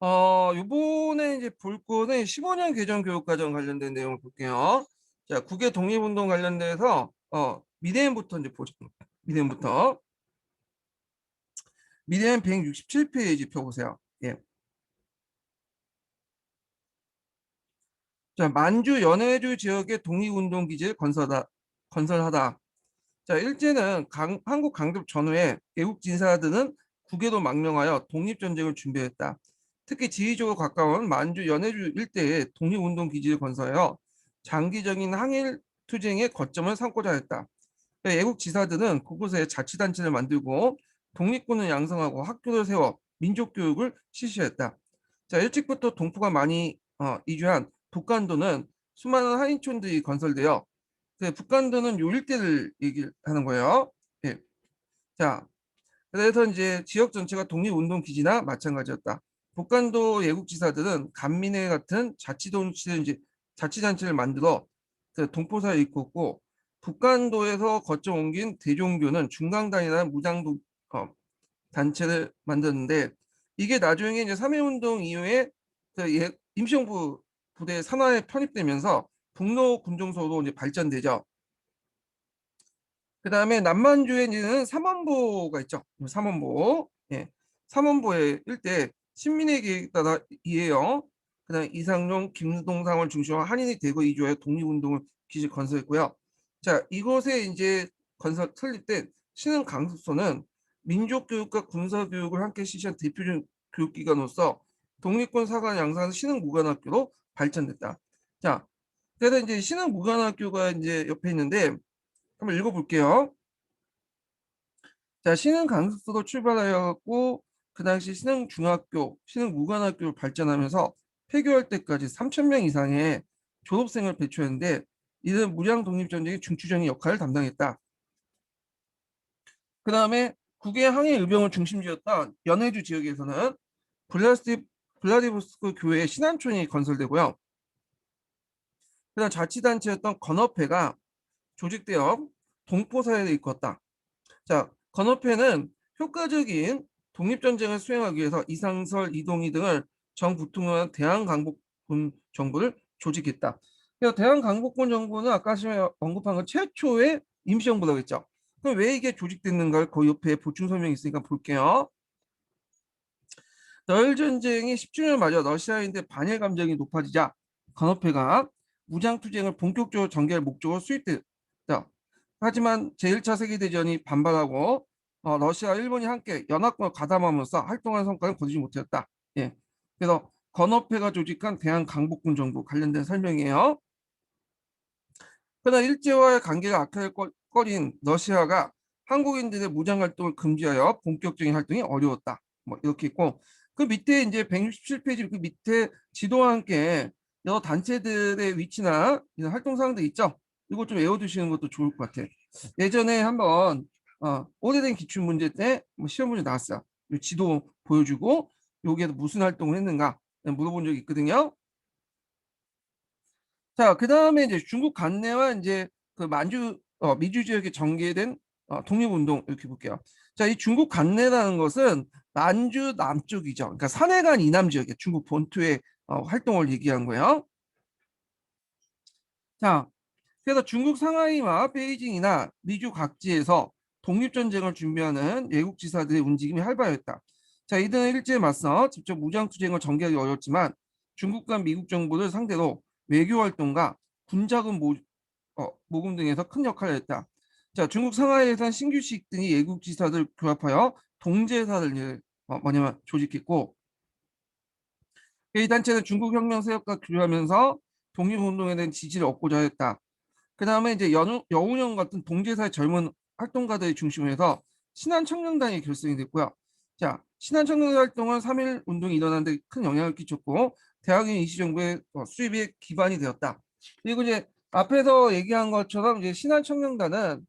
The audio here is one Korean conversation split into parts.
요번에 이제 볼 거는 15년 개정 교육과정 관련된 내용을 볼게요. 자, 국외 독립운동 관련돼서 미대행부터 이제 보죠. 미대행부터. 미대행 167페이지 펴보세요. 예. 자, 만주 연해주 지역의 독립운동 기지를 건설하다. 자, 일제는 한국 강점 전후에 외국 진사들은 국외로 망명하여 독립전쟁을 준비했다. 특히 지리적으로 가까운 만주 연해주 일대에 독립운동 기지를 건설하여 장기적인 항일 투쟁의 거점을 삼고자 했다. 외국 지사들은 그곳에 자치단체를 만들고 독립군을 양성하고 학교를 세워 민족교육을 실시했다. 자, 일찍부터 동포가 많이 이주한 북간도는 수많은 하인촌들이 건설되어 북간도는 요 일대를 얘기하는 거예요. 예. 자, 그래서 이제 지역 전체가 독립운동 기지나 마찬가지였다. 북간도 예국지사들은 간민회 같은 자치단체를 이제 자치단체를 만들어 동포사를 이끌고 북간도에서 거쳐 옮긴 대종교는 중강단이라는 무장 단체를 만들었는데 이게 나중에 이제 3.1운동 이후에 임시정부 부대 산하에 편입되면서 북로 군정소로 이제 발전되죠. 그 다음에 남만주에는 삼원보가 있죠. 삼원보. 예. 삼원보의 일대 신민의 계획에 따라 이해요. 그 다음에 이상용, 김동상을 중심으로 한인이 대거 이주하여 독립운동을 기지 건설했고요. 자, 이곳에 이제 설립된 신흥 강습소는 민족교육과 군사교육을 함께 실시한 대표적인 교육기관으로서 독립군 사관 양산 신흥 무관학교로 발전됐다. 자, 그래서 이제 신흥 무관학교가 이제 옆에 있는데 한번 읽어볼게요. 자, 신흥 강습소로 출발하여갖고 그 당시 신흥 중학교, 신흥 무관학교로 발전하면서 폐교할 때까지 3천 명 이상의 졸업생을 배출했는데 이들은 무장 독립전쟁의 중추적인 역할을 담당했다. 그 다음에 국외 항해 의병을 중심지었던 연해주 지역에서는 블라디보스토크 교회의 신안촌이 건설되고요. 그다음 자치단체였던 건업회가 조직되어 동포사회를 이끌었다. 자, 건업회는 효과적인 독립전쟁을 수행하기 위해서 이상설, 이동희 등을 정부통령한 대한강복군 정부를 조직했다. 그래서 대한강복군 정부는 아까 언급한 것 최초의 임시정부라고 했죠. 그럼 왜 이게 조직됐는가를 그 옆에 보충 설명이 있으니까 볼게요. 러일 전쟁이 10주년을 맞아 러시아인들 반일 감정이 높아지자 건업회가 무장투쟁을 본격적으로 전개할 목적으로 수립됐다. 하지만 제1차 세계대전이 반발하고 러시아, 일본이 함께 연합군을 가담하면서 활동한 성과는 거두지 못했다. 예. 그래서 건업회가 조직한 대한강복군 정부 관련된 설명이에요. 그러나 일제와의 관계가 악화될 거린 러시아가 한국인들의 무장 활동을 금지하여 본격적인 활동이 어려웠다. 뭐 이렇게 있고 그 밑에 이제 167페이지 그 밑에 지도와 함께 여러 단체들의 위치나 이런 활동 사항들 있죠. 이거 좀 외워두시는 것도 좋을 것 같아요. 예전에 한번 오래된 기출 문제 때뭐 시험 문제 나왔어요. 이 지도 보여주고 여기에서 무슨 활동을 했는가 물어본 적이 있거든요. 자, 그 다음에 이제 중국 관내와 이제 그 만주, 미주 지역에 전개된 독립운동 이렇게 볼게요. 자, 이 중국 관내라는 것은 만주 남쪽이죠. 그러니까 산해관 이남 지역에 중국 본토의 활동을 얘기한 거예요. 자, 그래서 중국 상하이와 베이징이나 미주 각지에서 독립전쟁을 준비하는 외국 지사들의 움직임이 활발했다. 자, 이들은 일제에 맞서 직접 무장투쟁을 전개하기 어렵지만 중국과 미국 정부를 상대로 외교 활동과 군자금 모금 등에서 큰 역할을 했다. 자, 중국 상하이에서는 신규식 등이 외국 지사들 교합하여 동제사를 뭐냐면 조직했고 이 단체는 중국 혁명 세력과 교류하면서 독립운동에 대한 지지를 얻고자 했다. 그 다음에 이제 여운형 같은 동제사의 젊은 활동가들이 중심으로 해서 신한청년단이 결성이 됐고요. 자, 신한청년단 활동은 3.1 운동이 일어나는 데 큰 영향을 끼쳤고 대학인 임시정부의 수립에 기반이 되었다. 그리고 이제 앞에서 얘기한 것처럼 이제 신한청년단은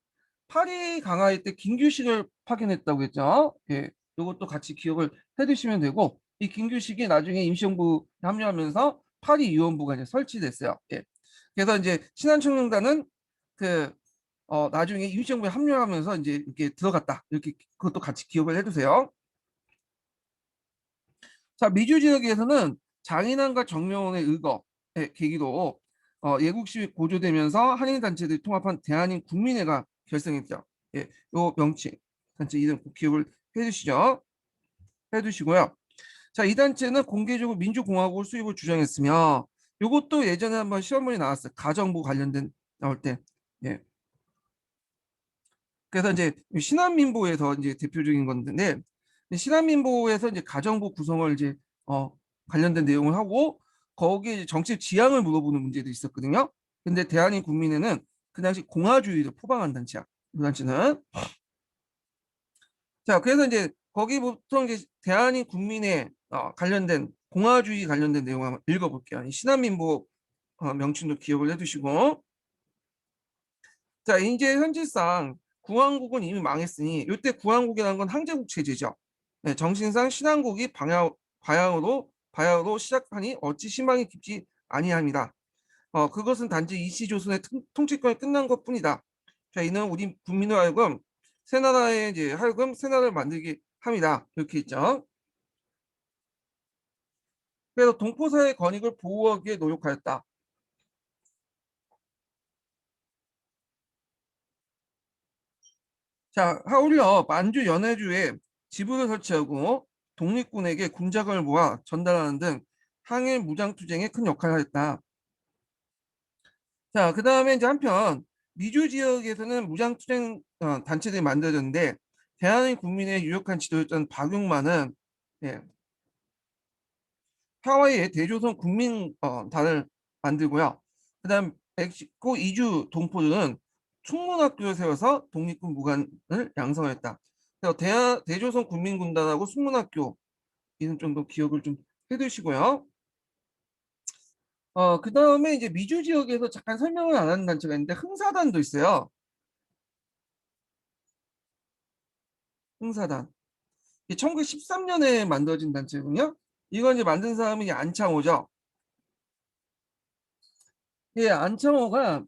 파리 강화할 때 김규식을 파견했다고 했죠. 예, 이것도 같이 기억을 해두시면 되고 이 김규식이 나중에 임시정부에 합류하면서 파리 유언부가 이제 설치됐어요. 예. 그래서 이제 신한청년단은 그 나중에 임시정부에 합류하면서 이제 이렇게 들어갔다. 이렇게 그것도 같이 기억을 해두세요. 자, 미주 지역에서는 장인환과 정명원의 의거의 계기로 예국 시위 고조되면서 한인 단체들이 통합한 대한인 국민회가 결성했죠. 예, 요 명칭 단체 이름 꼭 기억을 해주시죠. 해두시고요. 자, 이 단체는 공개적으로 민주공화국을 수립을 주장했으며, 이것도 예전에 한번 시험문이 나왔어요. 가정부 관련된 나올 때. 예. 그래서 이제 신한민보에서 이제 대표적인 건데, 신한민보에서 이제 가정부 구성을 이제 관련된 내용을 하고 거기에 이제 정치 지향을 물어보는 문제도 있었거든요. 근데 대한민 국민회는 그 당시 공화주의를 포방한 단체야. 이 단체는. 자, 그래서 이제 거기부터 이제 대한민 국민회 관련된 공화주의 관련된 내용 한번 읽어볼게요. 이 신한민보 명칭도 기억을 해두시고. 자, 이제 현실상 구한국은 이미 망했으니 이때 구한국이라는 건 항제국 체제죠. 네, 정신상 신한국이 바야흐로 시작하니 어찌 신망이 깊지 아니합니다. 그것은 단지 이시조선의 통치권이 끝난 것뿐이다. 자, 이는 우리 국민으로 하여금 새나라의 이제 하여금 새나라를 만들게 합니다. 이렇게 있죠. 그래서 동포사의 권익을 보호하기에 노력하였다. 자, 하울려 만주 연해주에 지부를 설치하고 독립군에게 군자금을 모아 전달하는 등 항일 무장투쟁에 큰 역할을 했다. 자, 그 다음에 이제 한편 미주 지역에서는 무장투쟁 단체들이 만들어졌는데 대한민 국민의 유력한 지도였던 박용만은 예, 하와이의 대조선 국민단을 만들고요. 그 다음 멕시코 이주 동포들은 충문학교를 세워서 독립군 무관을 양성했다. 그래서 대조선 국민군단하고 숙문학교 이런 정도 기억을 좀 해두시고요. 그 다음에 이제 미주 지역에서 잠깐 설명을 안 하는 단체가 있는데 흥사단도 있어요. 흥사단. 1913년에 만들어진 단체군요. 이건 이제 만든 사람이 안창호죠. 예, 안창호가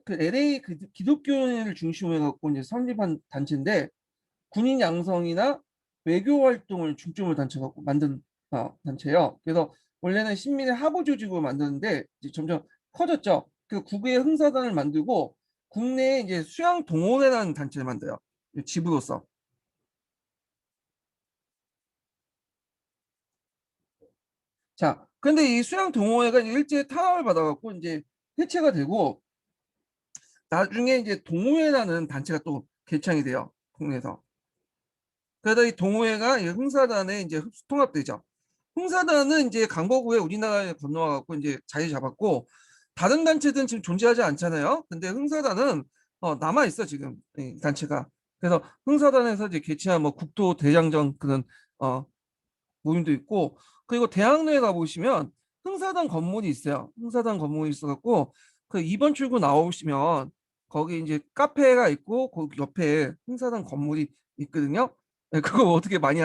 LA 기독교인을 중심으로 해갖고 이제 설립한 단체인데 군인 양성이나 외교 활동을 중점으로 단체 갖고 만든 단체예요. 그래서 원래는 신민의 하부 조직으로 만드는데 이제 점점 커졌죠. 그 국외 흥사단을 만들고 국내에 이제 수양 동호회라는 단체를 만들어요. 지부로서. 자, 근데 이 수양 동호회가 일제 탄압을 받아갖고 이제 해체가 되고 나중에 이제 동호회라는 단체가 또 개창이 돼요. 국내에서. 그러다 이 동호회가 이 흥사단에 이제 통합되죠. 흥사단은 이제 강복 후에 우리나라에 건너와갖고 이제 자리 잡았고 다른 단체들은 지금 존재하지 않잖아요. 근데 흥사단은 남아 있어 지금 이 단체가. 그래서 흥사단에서 이제 개최한 뭐 국토 대장정 그런 어, 모임도 있고 그리고 대학로에 가보시면 흥사단 건물이 있어요. 흥사단 건물이 있어갖고 그 2번 출구 나오시면 거기 이제 카페가 있고 그 옆에 흥사단 건물이 있거든요. 네, 그거 어떻게 많이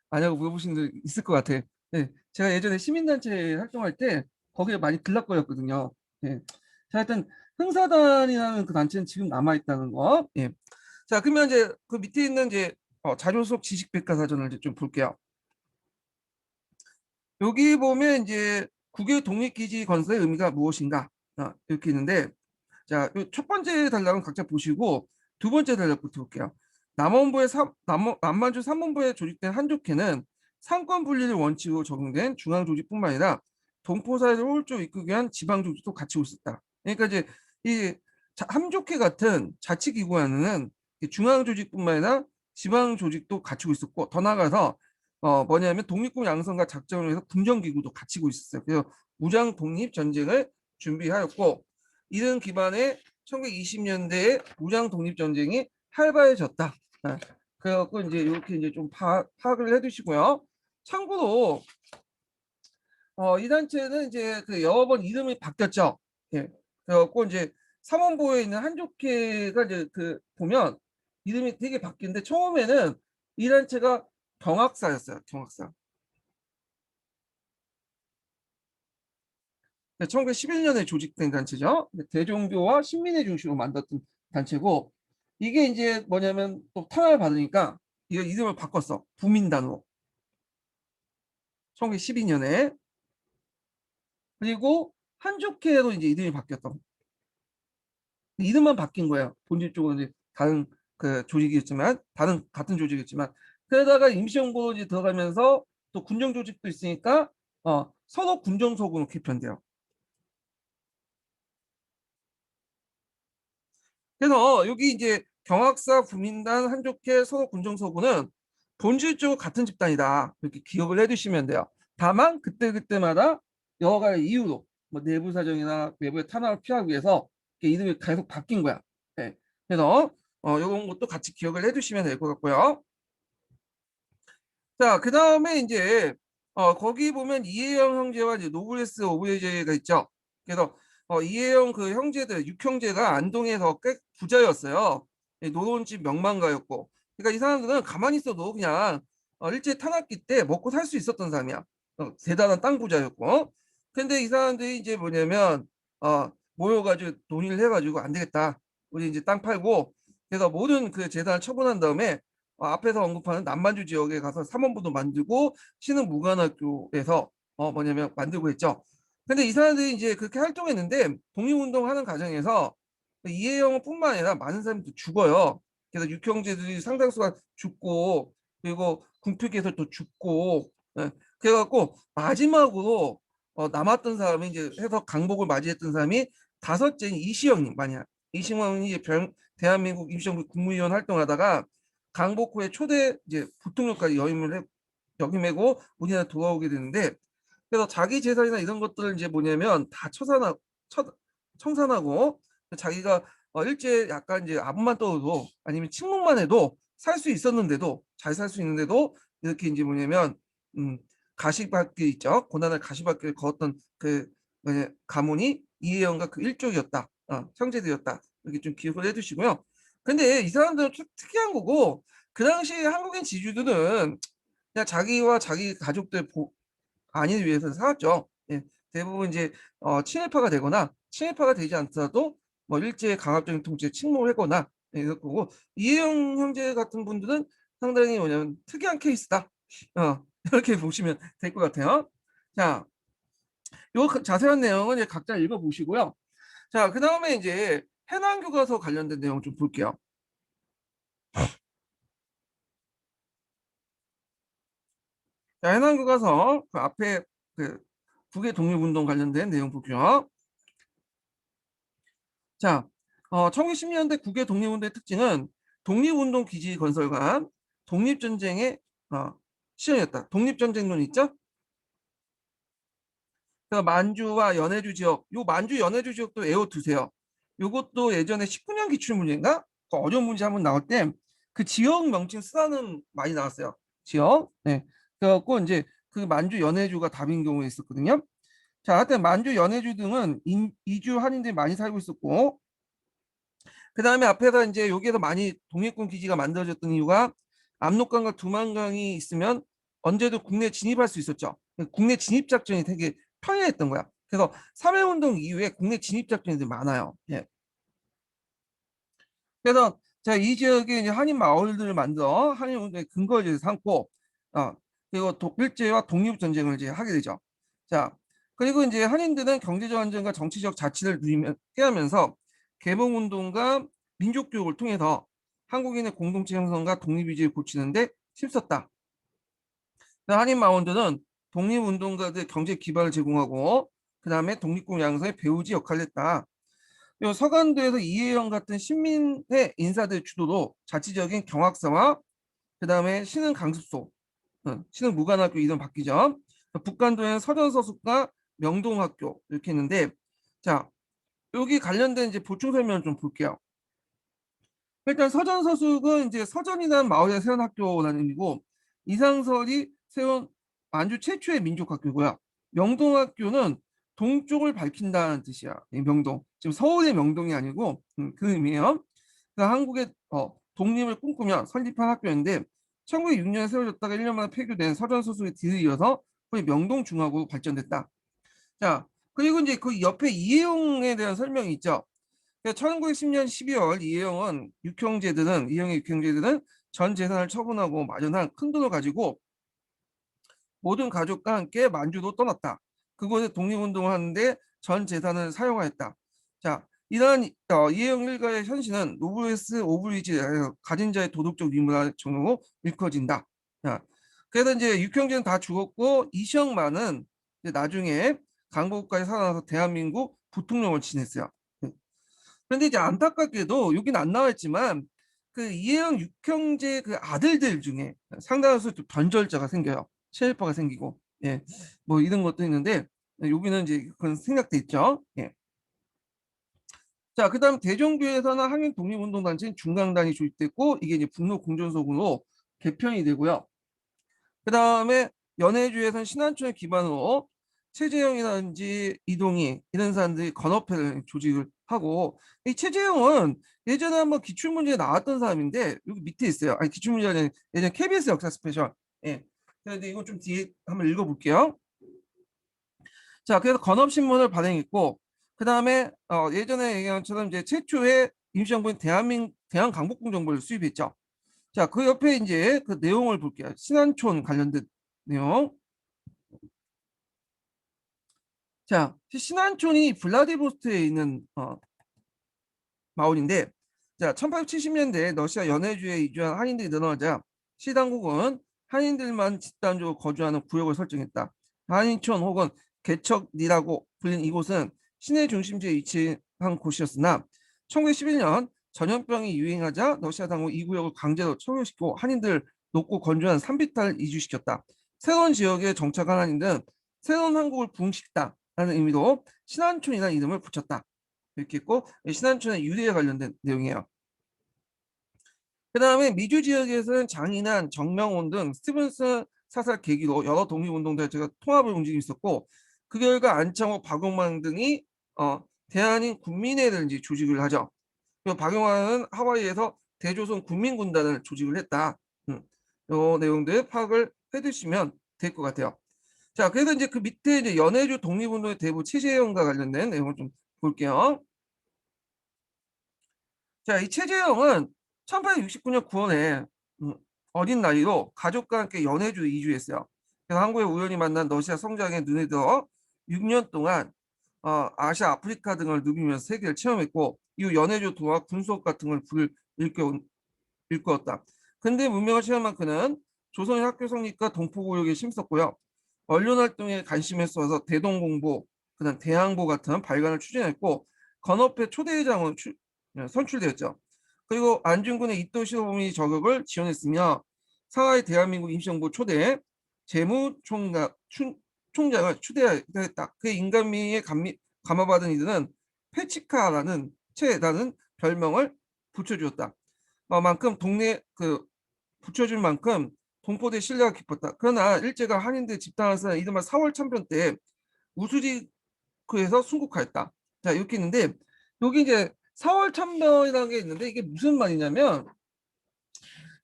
아냐고 물어보시는 분 있을 것 같아. 네, 제가 예전에 시민단체 활동할 때 거기에 많이 들락거렸거든요. 네. 자, 하여튼 흥사단이라는 그 단체는 지금 남아 있다는 거. 예. 자, 그러면 이제 그 밑에 있는 이제 자료 속 지식백과사전을 이제 좀 볼게요. 여기 보면 이제 국외 독립기지 건설의 의미가 무엇인가 이렇게 있는데 자, 첫 번째 단락은 각자 보시고 두 번째 단락부터 볼게요. 남만주 삼본부에 조직된 한족회는 상권 분리를 원칙으로 적용된 중앙 조직뿐만 아니라 동포사회를 홀조 이끌기 위한 지방 조직도 갖추고 있었다. 그러니까 이제 이 함족회 같은 자치기구에는 중앙 조직뿐만 아니라 지방 조직도 갖추고 있었고 더 나아가서 뭐냐면 독립군 양성과 작전을 위해서 군정기구도 갖추고 있었어요. 그래서 무장 독립 전쟁을 준비하였고 이런 기반에 1920년대에 무장 독립 전쟁이 활발해졌다. 네. 그래갖고 이제 이렇게 이제 좀 파악을 해두시고요. 참고로 이 단체는 이제 그 여러 번 이름이 바뀌었죠. 예. 그래갖고 이제 삼원보에 있는 한족회가 이제 그 보면 이름이 되게 바뀌는데 처음에는 이 단체가 경학사였어요. 경학사. 1911년에 조직된 단체죠. 대종교와 신민의 중심으로 만들었던 단체고 이게 이제 뭐냐면 또 탄압을 받으니까 이거 이름을 바꿨어. 부민단으로. 1912년에. 그리고 한족회로 이제 이름이 바뀌었던, 이름만 바뀐 거예요. 본질적으로 이제 다른 그 조직이었지만, 다른 같은 조직이었지만, 그러다가 임시정부로 이제 들어가면서 또 군정 조직도 있으니까 서로 군정서구로 개편돼요. 그래서 여기 이제 경학사, 부민단, 한족회, 서로 군정서구는 본질적으로 같은 집단이다. 이렇게 기억을 해두시면 돼요. 다만 그때그때마다 여러 가지 이유로 뭐 내부 사정이나 외부의 탄압을 피하기 위해서 이렇게 이름이 계속 바뀐 거야. 네. 그래서 이런 것도 같이 기억을 해두시면 될 것 같고요. 자, 그 다음에 이제 거기 보면 이혜영 형제와 이제 노블레스 오브제가 있죠. 그래서 이혜영 그 형제들, 육형제가 안동에서 꽤 부자였어요. 예, 노론집 명망가였고. 그러니까 이 사람들은 가만히 있어도 그냥 일제 탄압기 때 먹고 살 수 있었던 사람이야. 대단한 땅 부자였고. 근데 이 사람들이 이제 뭐냐면 모여가지고 논의를 해가지고 안 되겠다. 우리 이제 땅 팔고 그래서 모든 그 재산을 처분한 다음에 앞에서 언급하는 남만주 지역에 가서 삼원부도 만들고 신흥 무관학교에서 뭐냐면 만들고 했죠. 근데 이 사람들이 이제 그렇게 활동했는데 독립운동하는 과정에서 이혜영뿐만 아니라 많은 사람들이 죽어요. 그래서 육형제들이 상당수가 죽고 그리고 궁핍에서 또 죽고 예. 그래갖고 마지막으로 남았던 사람이 이제 해서 강복을 맞이했던 사람이 다섯째인 이시영님 만이야. 이시영이 대한민국 임시정부 국무위원 활동하다가 강복 후에 초대 이제 부통령까지 역임하고 우리나라 돌아오게 되는데 그래서 자기 재산이나 이런 것들을 이제 뭐냐면 다 청산하고 자기가 일제 약간 이제 아부만 떠도 아니면 침묵만 해도 살 수 있었는데도 잘 살 수 있는데도 이렇게 이제 뭐냐면 음, 가시밭길 있죠. 고난을 가시밭길 걸었던 그 가문이 이혜영과 그 일족이었다. 형제들이었다. 이렇게 좀 기억을 해두시고요. 근데 이 사람들은 특이한 거고 그 당시 한국인 지주들은 그냥 자기와 자기 가족들 안위를 위해서 살았죠. 예, 대부분 이제 친일파가 되거나 친일파가 되지 않더라도 뭐 일제의 강압적인 통치에 침몰을 했거나 이럴 거고 이혜영 형제 같은 분들은 상당히 뭐냐면 특이한 케이스다. 이렇게 보시면 될 것 같아요. 자, 요 자세한 내용은 이제 각자 읽어보시고요. 자, 그 다음에 이제 해난 교과서 관련된 내용 좀 볼게요. 자, 해난 교과서 그 앞에 그 북의 독립운동 관련된 내용 볼게요. 자, 1910년대 국외 독립운동의 특징은 독립운동 기지 건설과 독립전쟁의 실현이었다. 독립전쟁론 있죠? 그 만주와 연해주 지역, 요 만주 연해주 지역도 외워두세요. 요것도 예전에 19년 기출문제인가? 그 어려운 문제 한번 나올 때 그 지역 명칭 쓰라는 많이 나왔어요. 지역. 네. 그래갖고 이제 그 만주 연해주가 답인 경우가 있었거든요. 자, 하여튼 만주 연해주 등은 이주 한인들이 많이 살고 있었고 그 다음에 앞에서 이제 여기에서 많이 독립군 기지가 만들어졌던 이유가 압록강과 두만강이 있으면 언제도 국내 진입할 수 있었죠. 국내 진입 작전이 되게 편리했던 거야. 그래서 3.1운동 이후에 국내 진입 작전이 많아요. 예. 그래서 자, 이 지역에 이제 한인 마을들을 만들어 한인 운동의 근거를 삼고 그리고 일제와 독립 전쟁을 이제 하게 되죠. 자, 그리고 이제 한인들은 경제적 안정과 정치적 자치를 꾀하면서 개봉 운동과 민족 교육을 통해서 한국인의 공동체 형성과 독립의지를 고치는데 힘썼다. 한인 마을들은 독립운동가들 경제 기반을 제공하고 그 다음에 독립군 양성의 배우지 역할을 했다. 요 서간도에서 이혜영 같은 신민회 인사들 주도로 자치적인 경학사와 그 다음에 신흥 강습소, 신흥 무관학교 이름 바뀌죠. 북간도에는 서전서숙과 명동학교 이렇게 있는데 자 여기 관련된 이제 보충 설명을 좀 볼게요. 일단 서전서숙은 이제 서전이라는 마을에 세운 학교라는 의미고 이상설이 세운 만주 최초의 민족학교고요. 명동학교는 동쪽을 밝힌다는 뜻이야. 이 명동. 지금 서울의 명동이 아니고 그 의미예요. 그러니까 한국의 독립을 꿈꾸며 설립한 학교인데 1906년에 세워졌다가 1년 만에 폐교된 서전서숙의 뒤를 이어서 거의 명동중학으로 발전됐다. 자, 그리고 이제 그 옆에 이해용에 대한 설명이 있죠. 1910년 12월 이혜영은 이혜영의 육형제들은 전 재산을 처분하고 마련한 큰 돈을 가지고 모든 가족과 함께 만주로 떠났다. 그곳에 독립운동을 하는데 전 재산을 사용하였다. 자, 이러한 이혜영 일가의 현실은 노블레스 오블리주에 가진 자의 도덕적 의무라 정으로 일컬어진다. 자, 그래서 이제 육형제는 다 죽었고 이시영만은 이제 나중에 강복까지 살아나서 대한민국 부통령을 지냈어요. 그런데 이제 안타깝게도 여기는 안 나와있지만 그 이혜영 육형제 그 아들들 중에 상당한 수 변절자가 생겨요. 친일파가 생기고, 예, 뭐 이런 것도 있는데 여기는 이제 그런 생각돼 있죠. 예. 자, 그다음 대종교에서는 한인 독립운동단체인 중강단이 조직됐고 이게 이제 분노 공존소군으로 개편이 되고요. 그다음에 연해주에서는 신안촌을 기반으로 최재형이라든지 이동희 이런 사람들이 건업회를 조직을 하고, 이 최재형은 예전에 한번 기출문제에 나왔던 사람인데 여기 밑에 있어요. 아니 기출문제가 아니라 예전 KBS 역사 스페셜. 예. 그런데 이거 좀 뒤에 한번 읽어볼게요. 자, 그래서 건업신문을 발행했고, 그 다음에 예전에 얘기한 것처럼 이제 최초의 임시정부인 대한강복궁 정보를 수입했죠. 자, 그 옆에 이제 그 내용을 볼게요. 신안촌 관련된 내용. 자, 신안촌이 블라디보스토크에 있는 마을인데, 자, 1870년대 러시아 연해주에 이주한 한인들이 늘어나자 시당국은 한인들만 집단적으로 거주하는 구역을 설정했다. 한인촌 혹은 개척리라고 불린 이곳은 시내 중심지에 위치한 곳이었으나 1911년 전염병이 유행하자 러시아 당국이 이 구역을 강제로 철거시키고 한인들 높고 건조한 산비탈을 이주시켰다. 새로운 지역에 정착한 한인들은 새로운 한국을 부흥시켰다라는 의미로 신안촌이라는 이름을 붙였다. 이렇게 있고 신안촌의 유래에 관련된 내용이에요. 그 다음에 미주 지역에서는 장인한 정명원 등 스티븐슨 사살 계기로 여러 독립운동단체가 통합을 움직이고 있었고, 그 결과 안창호, 박용만 등이 대한인 국민회를 이제 조직을 하죠. 그리고 박용만은 하와이에서 대조선 국민군단을 조직을 했다. 요 내용들 파악을 해두시면 될 것 같아요. 자, 그래서 이제 그 밑에 이제 연해주 독립운동의 대부 최재형과 관련된 내용을 좀 볼게요. 자, 이 최재형은 1869년 9월에 어린 나이로 가족과 함께 연해주 이주했어요. 그래서 한국에 우연히 만난 러시아 성장에 눈에 들어 6년 동안 아시아, 아프리카 등을 누비면서 세계를 체험했고, 이후 연해주 도와 군수업 같은 걸 불을 일깨웠다. 근대 문명을 체험한 그는 조선의 학교 성립과 동포교육에 힘썼고요. 언론 활동에 관심을 써서 대동공보, 그다음 대항보 같은 발간을 추진했고 건업회 초대회장으로 선출되었죠. 그리고 안중근의 이토시로부미 저격을 지원했으며 상하이 대한민국 임시정부 초대 재무총장을 추대했다. 그의 인간미에 감화받은 이들은 페치카라는 체라는 별명을 붙여주었다. 만큼 동네 그 붙여줄 만큼 동포대 신뢰가 깊었다. 그러나 일제가 한인들 집단을 쓰는 이른바 4월 참변 때 우수지구에서 순국하였다. 자, 이렇게 있는데 여기 이제 4월 참변이라는 게 있는데 이게 무슨 말이냐면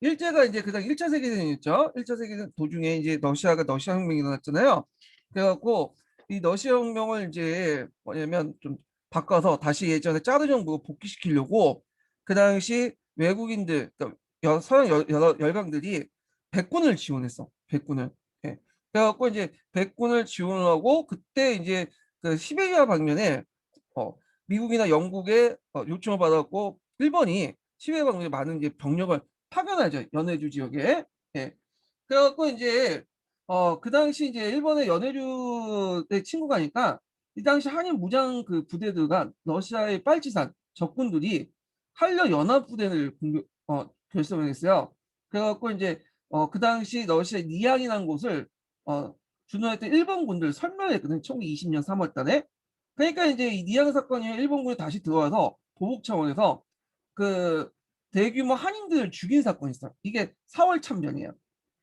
일제가 이제 그다음 1차 세계대전이 있죠. 1차 세계대전 도중에 이제 러시아 혁명이 일어났잖아요. 그래갖고 이 러시아 혁명을 이제 뭐냐면 좀 바꿔서 다시 예전에 짜르 정부 복귀시키려고 그 당시 외국인들, 그러니까 서양 열강들이 백군을 지원했어. 백군을. 예. 그래갖고 이제 백군을 지원하고 그때 이제 그 시베리아 방면에 어, 미국이나 영국의 요청을 받았고 일본이 시베리아 방면에 많은 이제 병력을 파견하죠. 연해주 지역에. 예. 그래갖고 이제 그 당시 이제 일본의 연해주의 친구가니까 이 당시 한인 무장 그 부대들과 러시아의 빨치산 적군들이 한려 연합 부대를 결성을 했어요. 그래갖고 이제 그 당시 러시아 니앙이라는 곳을 주둔했던 일본군들 설멸했거든요. 1920년 3월 달에. 그러니까 이제 이 니앙 사건이 일본군이 다시 들어와서 보복 차원에서 그 대규모 한인들을 죽인 사건이 있어요. 이게 4월 참전이에요.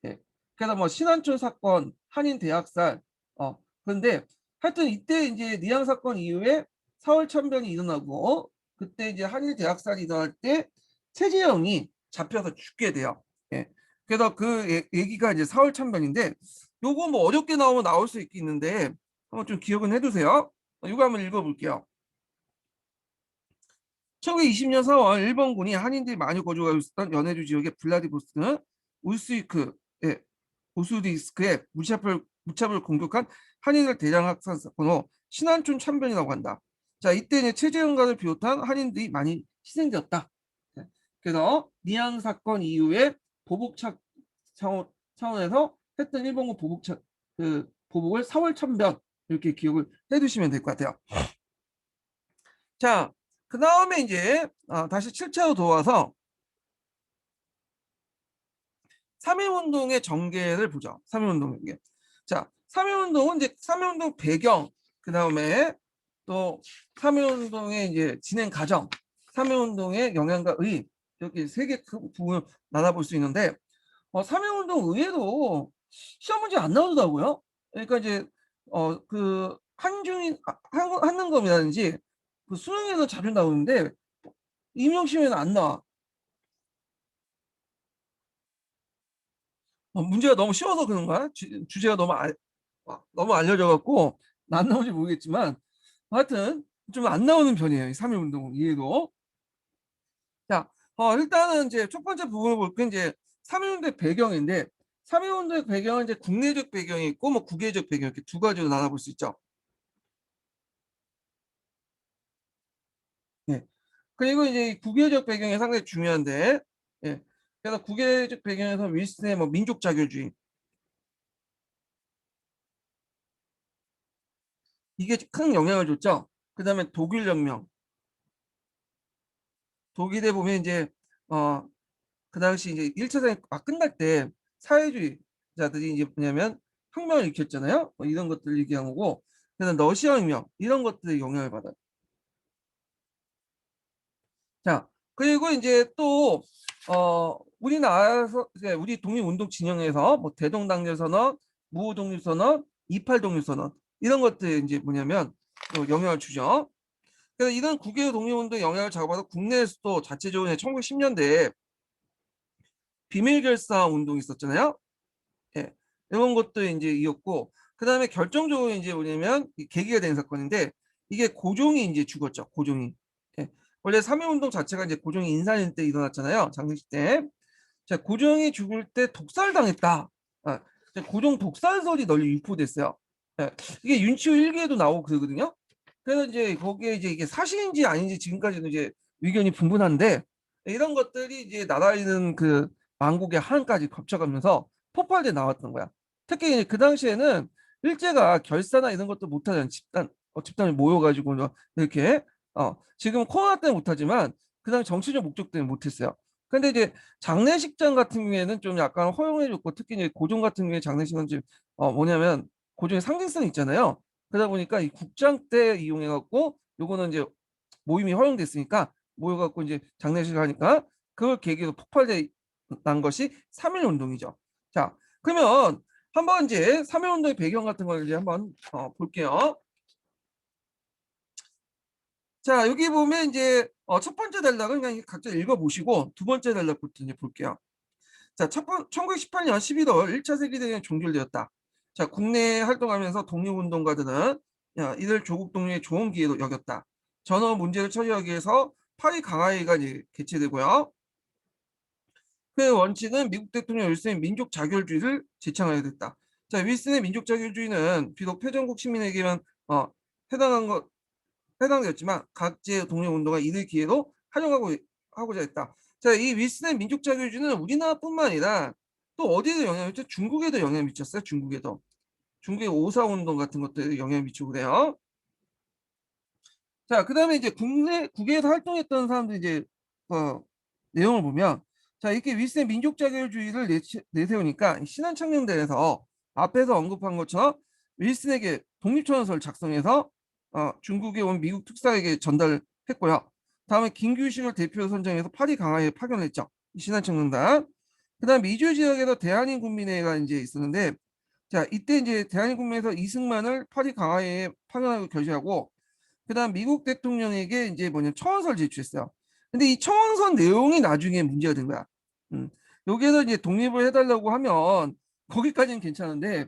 예. 그래서 뭐 신안촌 사건, 한인 대학살, 그런데 하여튼 이때 이제 니앙 사건 이후에 4월 참변이 일어나고 그때 이제 한일 대학살이 일어날 때 최재형이 잡혀서 죽게 돼요. 예. 그래서 그 얘기가 이제 4월 참변인데 요거 뭐 어렵게 나오면 나올 수 있겠는데 한번 좀 기억은 해두세요. 이거 한번 읽어볼게요. 1920년 4월 일본군이 한인들이 많이 거주하고 있었던 연해주 지역의 블라디보스토크 우스이크, 예, 우스디스크에 무시합을 무차별 공격한 한인을 대량 학살 사건으로 신안촌 참변이라고 한다. 자, 이때 이제 최재형과를 비롯한 한인들이 많이 희생되었다. 네. 그래서 미양 사건 이후에 보복 차원에서 했던 일본군 그 보복을 4월 참변 이렇게 기억을 해두시면 될 것 같아요. 자, 그 다음에 이제 다시 7차로 돌아와서 3.1운동의 전개를 보죠. 3.1운동의 전개. 자, 3.1운동은 이제 3.1운동 배경, 그 다음에 또 3.1운동의 이제 진행 과정, 3.1운동의 영향과 의, 이렇게 세 개 부분을 나눠볼 수 있는데, 3.1운동 의외로 시험 문제 안 나오더라고요. 그러니까 이제, 그, 한능검이라든지 그 수능에서 자주 나오는데, 임용시험에는 안 나와. 문제가 너무 쉬워서 그런가? 주제가 너무 알려져 갖고 안 나오는지 모르겠지만 하여튼 좀 안 나오는 편이에요. 이 3.1 운동 이해도. 자, 일단은 이제 첫 번째 부분을 볼게 이제 3.1 운동의 배경인데 3.1 운동의 배경은 이제 국내적 배경이 있고 뭐 국외적 배경 이렇게 두 가지로 나눠볼 수 있죠. 예. 그리고 이제 이 국외적 배경이 상당히 중요한데, 예. 그래서 국외적 배경에서 윌슨의 뭐 민족 자결주의 이게 큰 영향을 줬죠. 그다음에 독일혁명. 독일에 보면 이제 어 그 당시 이제 1차 대전이 막 끝날 때 사회주의자들이 이제 뭐냐면 혁명을 일으켰잖아요. 뭐 이런 것들 얘기한 거고, 그다음 러시아 혁명 이런 것들의 영향을 받아요. 자, 그리고 이제 또 우리나라에서 이제 우리 독립운동 진영에서 뭐 대동단결선언, 무호독립선언, 28 독립선언 이런 것들 이제 뭐냐면 또 영향을 주죠. 그래서 이런 국외 독립운동 영향을 작업하다 국내에서도 자체적으로 1910년대에 비밀결사 운동이 있었잖아요. 예. 이런 것도 이제 이었고, 그 다음에 결정적으로 이제 뭐냐면 계기가 된 사건인데, 이게 고종이 이제 죽었죠. 고종이. 예. 원래 3.1 운동 자체가 이제 고종이 인사할 때 일어났잖아요. 장례식 때. 자, 고종이 죽을 때 독살당했다. 고종 독살설이 널리 유포됐어요. 예. 이게 윤치호 일기에도 나오고 그러거든요. 그래서 이제 거기에 이제 이게 사실인지 아닌지 지금까지도 이제 의견이 분분한데, 이런 것들이 이제 나라있는 그 왕국의 한까지 겹쳐가면서 폭발돼 나왔던 거야. 특히 그 당시에는 일제가 결사나 이런 것도 못하잖아. 집단이 모여가지고 이렇게 지금 코로나 때문에 못하지만 그 당시 정치적 목적 때문에 못했어요. 근데 이제 장례식장 같은 경우에는 좀 약간 허용해줬고, 특히 이제 고종 같은 경우에 장례식은 좀 뭐냐면 고종의 상징성이 있잖아요. 그러다 보니까 이 국장 때 이용해갖고 요거는 이제 모임이 허용됐으니까 모여갖고 이제 장례식을 하니까 그걸 계기로 폭발돼 난 것이 3.1 운동이죠. 자, 그러면 한번 이제 3.1 운동의 배경 같은 걸 이제 한번 볼게요. 자, 여기 보면 이제 첫 번째 단락은 그냥 각자 읽어보시고 두 번째 단락부터 이제 볼게요. 자, 1918년 11월 1차 세계대전이 종결되었다. 자, 국내에 활동하면서 독립운동가들은 이들 조국 독립의 좋은 기회로 여겼다. 전후 문제를 처리하기 위해서 파리 강화회의가 이제 개최되고요. 그 원칙은 미국 대통령 윌슨의 민족 자결주의를 제창하게 됐다. 자, 윌슨의 민족 자결주의는 비록 패전국 시민에게만 해당한 것 해당되었지만 각지의 독립운동가 이들 기회로 하고자 했다. 자, 이 윌슨의 민족 자결주의는 우리나라뿐만 아니라 또 어디에도 영향을 미쳤죠? 중국에도 영향을 미쳤어요. 중국에도. 중국의 오사운동 같은 것들에 영향을 미치고 그래요. 자, 그다음에 이제 국외에서 활동했던 사람들 이제 어, 내용을 보면, 자, 이렇게 윌슨의 민족 자결주의를 내세우니까 신한창령대에서 앞에서 언급한 것처럼 윌슨에게 독립선언서를 작성해서 중국에 온 미국 특사에게 전달했고요. 다음에 김규식을 대표로 선정해서 파리 강화에 파견했죠. 신한창령단. 그다음 미주 지역에서 대한인국민회가 이제 있었는데, 자, 이때 이제 대한민국에서 이승만을 파리 강화에 파견하고 결재하고, 그다음 미국 대통령에게 이제 뭐냐 청원서를 제출했어요. 근데 이 청원서 내용이 나중에 문제가 된 거야. 음. 여기에서 이제 독립을 해달라고 하면 거기까지는 괜찮은데,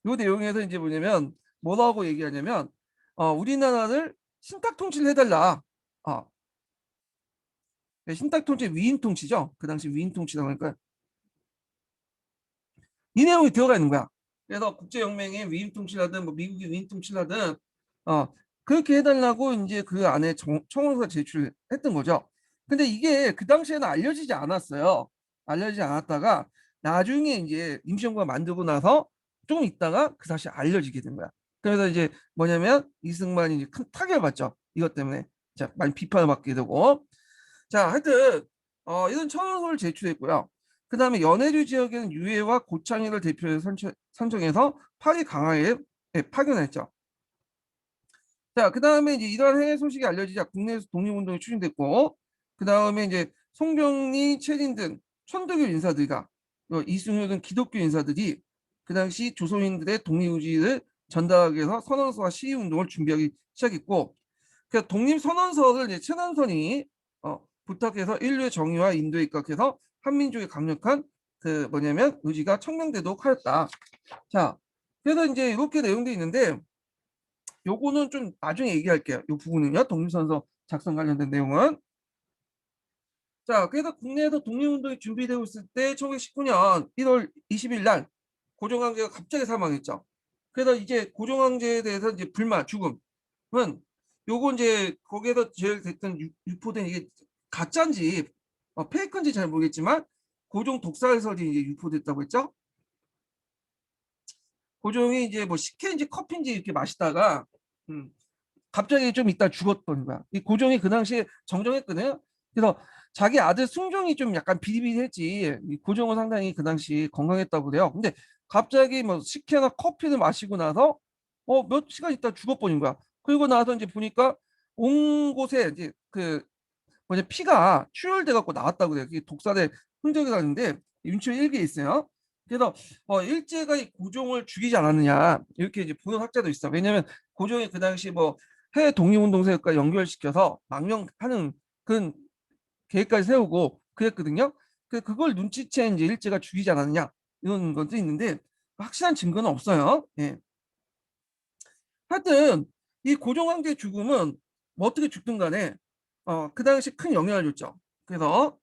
요 내용에서 이제 뭐냐면 뭐라고 얘기하냐면 우리나라를 신탁 통치를 해달라. 어, 신탁 통치 위인 통치죠. 그 당시 위인 통치라고 하니까 이 내용이 들어가 있는 거야. 그래서 국제연맹에 위임 통치하든 뭐 미국이 위임 통치하든 어 그렇게 해달라고 이제 그 안에 청원서가 제출했던 거죠. 근데 이게 그 당시에는 알려지지 않았어요. 알려지지 않았다가 나중에 이제 임시정부가 만들고 나서 좀 있다가 그 사실 알려지게 된 거야. 그래서 이제 뭐냐면 이승만이 이제 큰 타격을 받죠. 이것 때문에 자 많이 비판을 받게 되고 자 하여튼 이런 청원서를 제출했고요. 그 다음에 연해주 지역에는 유해와 고창희를 대표해서 선정해서 파리 강화에 파견했죠. 자, 그 다음에 이제 이러한 해외 소식이 알려지자 국내에서 독립운동이 추진됐고, 그 다음에 이제 송병리, 최린 등 천도교 인사들과 이승효 등 기독교 인사들이 그 당시 조선인들의 독립의지를 전달하기 위해서 선언서와 시위운동을 준비하기 시작했고, 그 독립선언서를 이제 최남선이 부탁해서 인류의 정의와 인도에 입각해서 한민족의 강력한 그 뭐냐면 의지가 청명되도록 하였다. 자, 그래서 이제 이렇게 내용도 있는데 요거는 좀 나중에 얘기할게요. 요 부분은요. 독립선서 작성 관련된 내용은. 자, 그래서 국내에서 독립운동이 준비되고 있을 때 1919년 1월 20일 날 고종황제가 갑자기 사망했죠. 그래서 이제 고종황제에 대해서 이제 불만, 죽음은 요거 이제 거기에서 제일 됐던 유포된 이게 가짜인지 페이크인지 잘 모르겠지만 고종 독살설이 이제 유포됐다고 했죠. 고종이 이제 뭐 식혜인지 커피인지 이렇게 마시다가 음, 갑자기 좀 있다 죽었던 거야. 이 고종이 그 당시에 정정했거든요. 그래서 자기 아들 승종이 좀 약간 비리비리했지. 이 고종은 상당히 그 당시 건강했다고 그래요. 근데 갑자기 뭐 식혜나 커피를 마시고 나서 몇 시간 있다 죽어버린 거야. 그리고 나서 이제 보니까 온 곳에 이제 그 뭐냐 피가 출혈돼 갖고 나왔다고 그래요. 그게 독살의 흔적이 나는데 윤초 일기에 있어요. 그래서 일제가 이 고종을 죽이지 않았느냐 이렇게 이제 보는 학자도 있어. 왜냐하면 고종이 그 당시 뭐 해외 독립운동세력과 연결시켜서 망명하는 그런 계획까지 세우고 그랬거든요. 그걸 눈치챈 이제 일제가 죽이지 않았느냐 이런 것도 있는데 확실한 증거는 없어요. 예. 하여튼 이 고종황제의 죽음은 뭐 어떻게 죽든 간에 그 당시 큰 영향을 줬죠. 그래서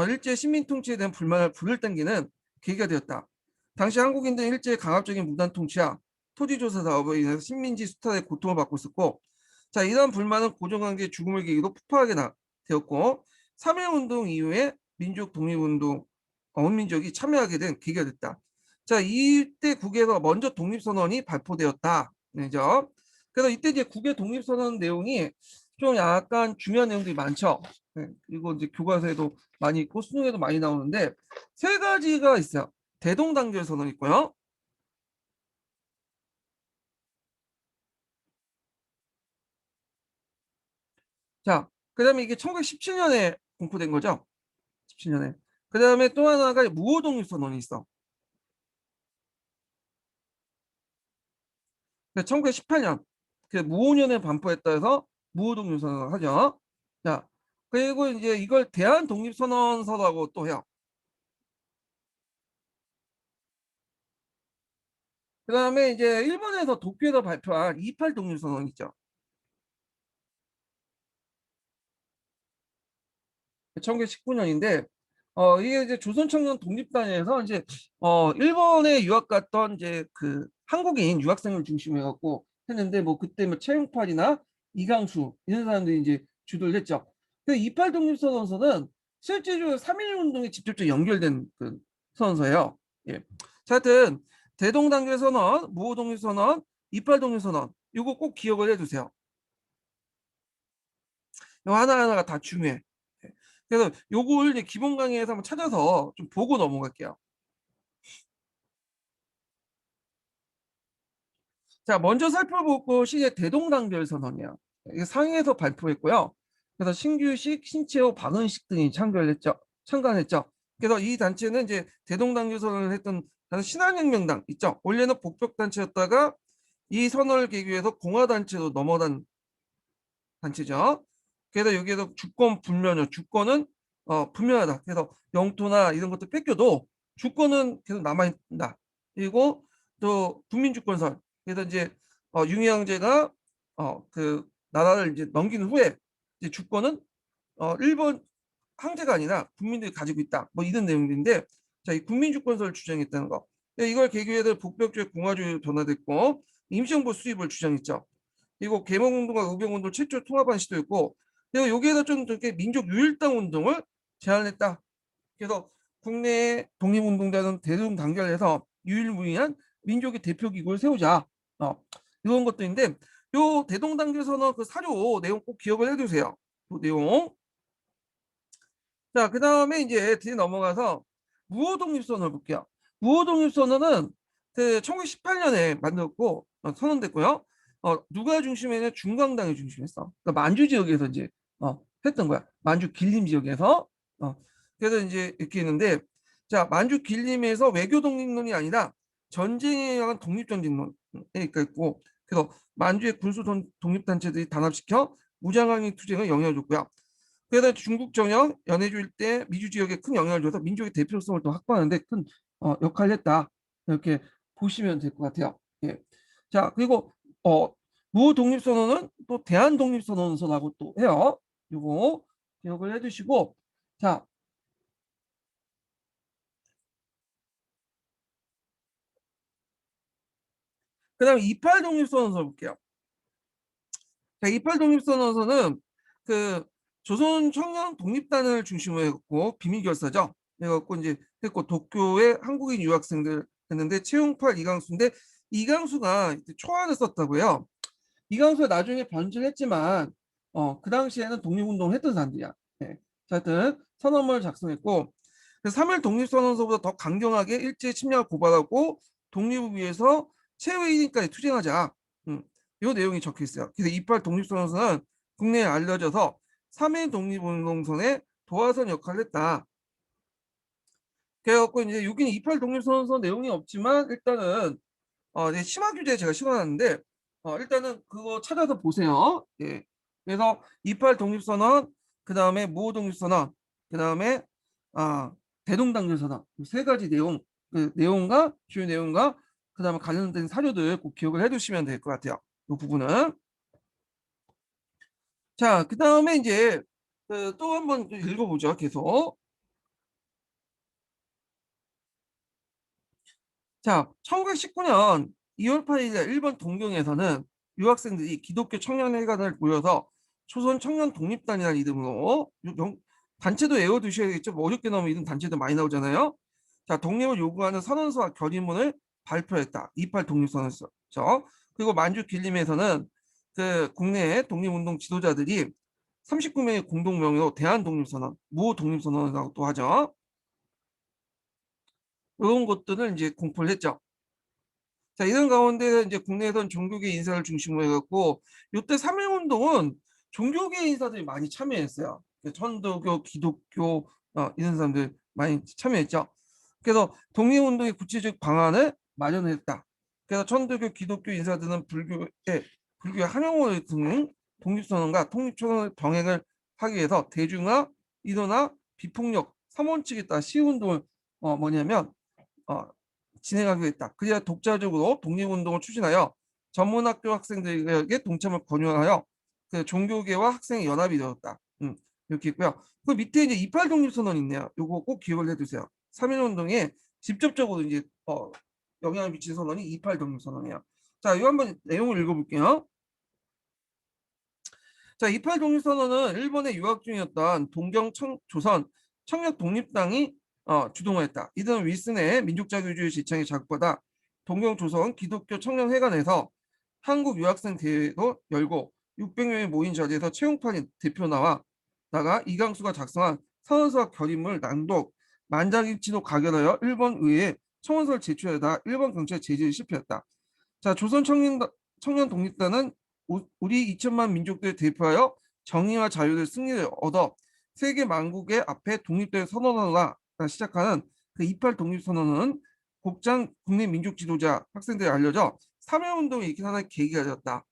일제 식민 통치에 대한 불만을 불을 당기는 계기가 되었다. 당시 한국인들은 일제의 강압적인 무단 통치와 토지조사 사업으로 인해서 식민지 수탈의 고통을 받고 있었고, 자 이러한 불만은 고종황제의 죽음을 계기로 폭발하게 되었고, 3.1운동 이후에 민족 독립운동 원민족이 참여하게 된 계기가 됐다. 자 이때 국에서 먼저 독립선언이 발표되었다. 네죠. 그래서 이때 이제 국외 독립선언 내용이 좀 약간 중요한 내용들이 많죠. 네, 그리고 이제 교과서에도 많이 있고 수능에도 많이 나오는데 세 가지가 있어요. 대동단결 선언 있고요. 자, 그다음에 이게 1917년에 공포된 거죠. 17년에. 그다음에 또 하나가 무호독립 선언이 있어. 1918년 그 무오년에 반포했다 해서 무호독립 선언을 하죠. 자, 그리고 이제 이걸 대한독립선언서라고 또 해요. 그다음에 이제 일본에서 도쿄에서 발표한 28 독립선언 있죠. 1919년인데 이게 이제 조선청년 독립단에서 이제 일본에 유학 갔던 이제 그 한국인 유학생을 중심으로 해갖고 했는데 뭐 그때 뭐 최용팔이나 이강수 이런 사람들이 이제 주도를 했죠. 그 28 독립선언서는 실제로 3.1 운동에 직접적으로 연결된 그 선언서예요. 예. 자, 하여튼 대동단결 선언, 무호독립 선언, 28 독립 선언 이거 꼭 기억을 해두세요. 하나하나가 다 중요해. 네. 그래서 요걸 이제 기본 강의에서 한번 찾아서 좀 보고 넘어갈게요. 자, 먼저 살펴볼 것이 대동단결 선언이에요. 이게 상해에서 발표했고요. 그래서 신규식, 신채호, 박은식 등이 참관했죠. 그래서 이 단체는 이제 대동단결 선언을 했던 신한혁명당 있죠. 원래는 복벽단체였다가 이 선언을 계기로 해서 공화단체로 넘어간 단체죠. 그래서 여기에서 주권 불면요. 주권은 분명하다. 그래서 영토나 이런 것도 뺏겨도 주권은 계속 남아있다. 그리고 또 국민주권설. 그래서 이제 융희 형제가 그 나라를 이제 넘긴 후에 이제 주권은 일본 황제가 아니라 국민들이 가지고 있다. 뭐 이런 내용인데 자, 이 국민주권설을 주장했다는 거. 이걸 계기로 북벽주의 공화주의로 변화됐고 임시정부 수립을 주장했죠. 그리고 계몽운동과 의병운동 최초 통합한 시도였고, 그리고 여기에서 좀 이렇게 민족 유일당 운동을 제안했다. 그래서 국내 독립운동자는 대동단결해서 유일무이한 민족의 대표기구를 세우자. 이런 것도 있는데, 요 대동단결 선언 그 사료 내용 꼭 기억을 해두세요. 그 내용. 자, 그 다음에 이제 뒤에 넘어가서 무호독립선언을 볼게요. 무호독립선언은 그 1918년에 만들었고 선언됐고요. 누가 중심에는 중광당이 중심했어. 그러니까 만주 지역에서 이제 했던 거야. 만주 길림 지역에서. 그래서 이제 이렇게 했는데, 자, 만주 길림에서 외교 독립론이 아니라 전쟁에 의한 독립전쟁론이 있고, 그래서 만주의 군수 독립단체들이 단합시켜 무장항의 투쟁을 영향을 줬고요. 그래서 중국 전역 연해주 일대 미주 지역에 큰 영향을 줘서 민족의 대표성을 또 확보하는데 큰 역할을 했다. 이렇게 보시면 될 것 같아요. 예. 자, 그리고 무독립선언은 또 대한독립선언서라고 또 해요. 이거 기억을 해두시고, 자, 그다음에 28 독립선언서 볼게요. 자, 28 독립선언서는 그 조선 청년 독립단을 중심으로 해갖고 비밀결사죠. 해갖고 이제 했고 도쿄의 한국인 유학생들 했는데 채용팔 이강수인데, 이강수가 초안을 썼다고요. 이강수가 나중에 변주를 했지만 그 당시에는 독립운동을 했던 사람들이야. 네. 자, 하여튼 선언문을 작성했고, 3일 독립선언서보다 더 강경하게 일제 침략을 고발하고 독립을 위해서 최후 1인까지 투쟁하자. 이 내용이 적혀 있어요. 그래서 28 독립선언서는 국내에 알려져서 3일 독립운동선의 도화선 역할을 했다. 그래갖고 이제 여기는 28 독립선언서 내용이 없지만 일단은 네, 심화 규제 제가 실어놨는데 일단은 그거 찾아서 보세요. 예. 그래서 28 독립선언, 그 다음에 무호 독립선언, 그 다음에 아, 대동단결선언, 세 가지 내용, 그 내용과 주요 내용과 그 다음에 관련된 사료들 꼭 기억을 해두시면 될 것 같아요. 이 부분은. 자, 그 다음에 이제 또 한번 읽어보죠. 계속. 자, 1919년 2월 8일 일본 동경에서는 유학생들이 기독교 청년회관을 모여서 조선 청년 독립단이라는 이름으로 단체도 외워두셔야겠죠. 뭐 어렵게 나오면 이런 단체도 많이 나오잖아요. 자, 독립을 요구하는 선언서와 결의문을 발표했다. 28 독립선언서. 그리고 만주 길림에서는 그 국내 독립운동 지도자들이 39명의 공동명의로 대한독립선언, 무독립선언이라고 또 하죠. 이런 것들을 이제 공포를 했죠. 자, 이런 가운데 이제 국내에선 종교계 인사를 중심으로 해갖고 이때 3.1 운동은 종교계 인사들이 많이 참여했어요. 천도교, 기독교 이런 사람들 많이 참여했죠. 그래서 독립운동의 구체적 방안을 마련했다. 그래서 천도교, 기독교 인사들은 불교의 한영호 등 독립선언과 통립선언 병행을 하기 위해서 대중화, 이론화, 비폭력, 삼원칙에 따라 시운동을 뭐냐면 어, 진행하기로 했다. 그래야 독자적으로 독립운동을 추진하여 전문학교 학생들에게 동참을 권유하여 그 종교계와 학생의 연합이 되었다. 이렇게 있고요. 그 밑에 이제 28 독립선언이 있네요. 요거 꼭 기억을 해두세요. 3.1 운동에 직접적으로 이제 영향을 미친 선언이 28 독립선언이에요. 자, 이거 한번 내용을 읽어볼게요. 자, 28 독립선언은 일본에 유학 중이었던 조선 청년 독립당이 주동했다. 이들은 윌슨의 민족자유주의 지창에 자극받아 동경조선 기독교 청년회관에서 한국 유학생 대회도 열고 600명이 모인 자리에서 최용판이 대표 나가 이강수가 작성한 선언서와 결의문을 낭독, 만장일치로 가결하여 일본 의회에 청원서를 제출하다 일본 경찰 제재에 실패했다. 자, 조선 청년 독립단은 우리 2천만 민족들을 대표하여 정의와 자유를 승리를 얻어 세계 만국의 앞에 독립대를 선언하라 시작하는 그 28 독립선언은 곡장 국내 민족 지도자 학생들이 알려져 3.1 운동이 일으킨 하나의 계기가 되었다.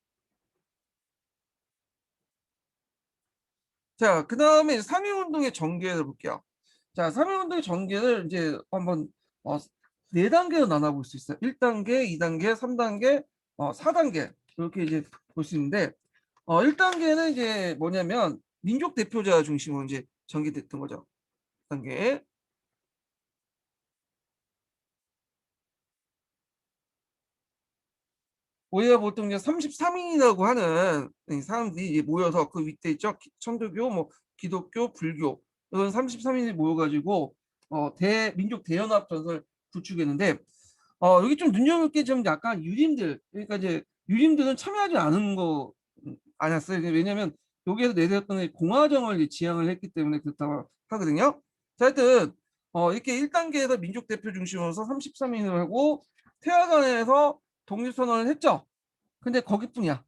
자, 그 다음에 3.1 운동의 전개를 볼게요. 자, 3.1 운동의 전개를 이제 한번 네 단계로 나눠볼 수 있어요. 1단계, 2단계, 3단계, 4단계 이렇게 이제 볼 수 있는데 1단계는 이제 뭐냐면 민족 대표자 중심으로 이제 전개됐던 거죠. 1단계. 우리가 보통 이제 33인이라고 하는 이 사람들이 이제 모여서 그 밑에 있죠. 천주교, 뭐 기독교, 불교 이런 33인이 모여가지고 대민족 대연합 전선을 구축했는데 여기 좀 눈여볼 게 좀 약간 유림들 그러니까 이제 유림들은 참여하지 않은 거 않았어요. 왜냐하면 여기에서 내세웠던 게 공화정을 이제 지향을 했기 때문에 그렇다고 하거든요. 자, 하여튼 이렇게 1단계에서 민족 대표 중심으로서 33인을 하고 태화관에서 독립선언을 했죠. 근데 거기뿐이야.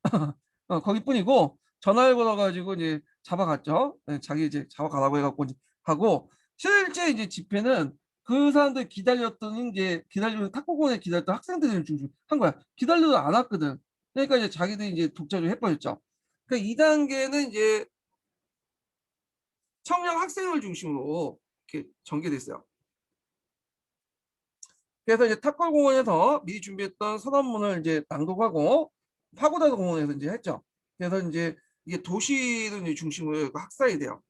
거기뿐이고 전화를 걸어가지고 이제 잡아갔죠. 네, 자기 이제 잡아가라고 해갖고 이제 하고 실제 이제 집회는 그 사람들 기다렸던 이제 기다리는 탁구공원에 기다렸던 학생들을 중심한 거야. 기다려도 안 왔거든. 그러니까 이제 자기들이 이제 독자를 해버렸죠. 그러니까 2단계는 이제 청년 학생을 중심으로 이렇게 전개됐어요. 그래서 이제 탑골공원에서 미리 준비했던 선언문을 이제 낭독하고 파고다 공원에서 이제 했죠. 그래서 이제 이게 도시를 이제 중심으로 학살이 돼요.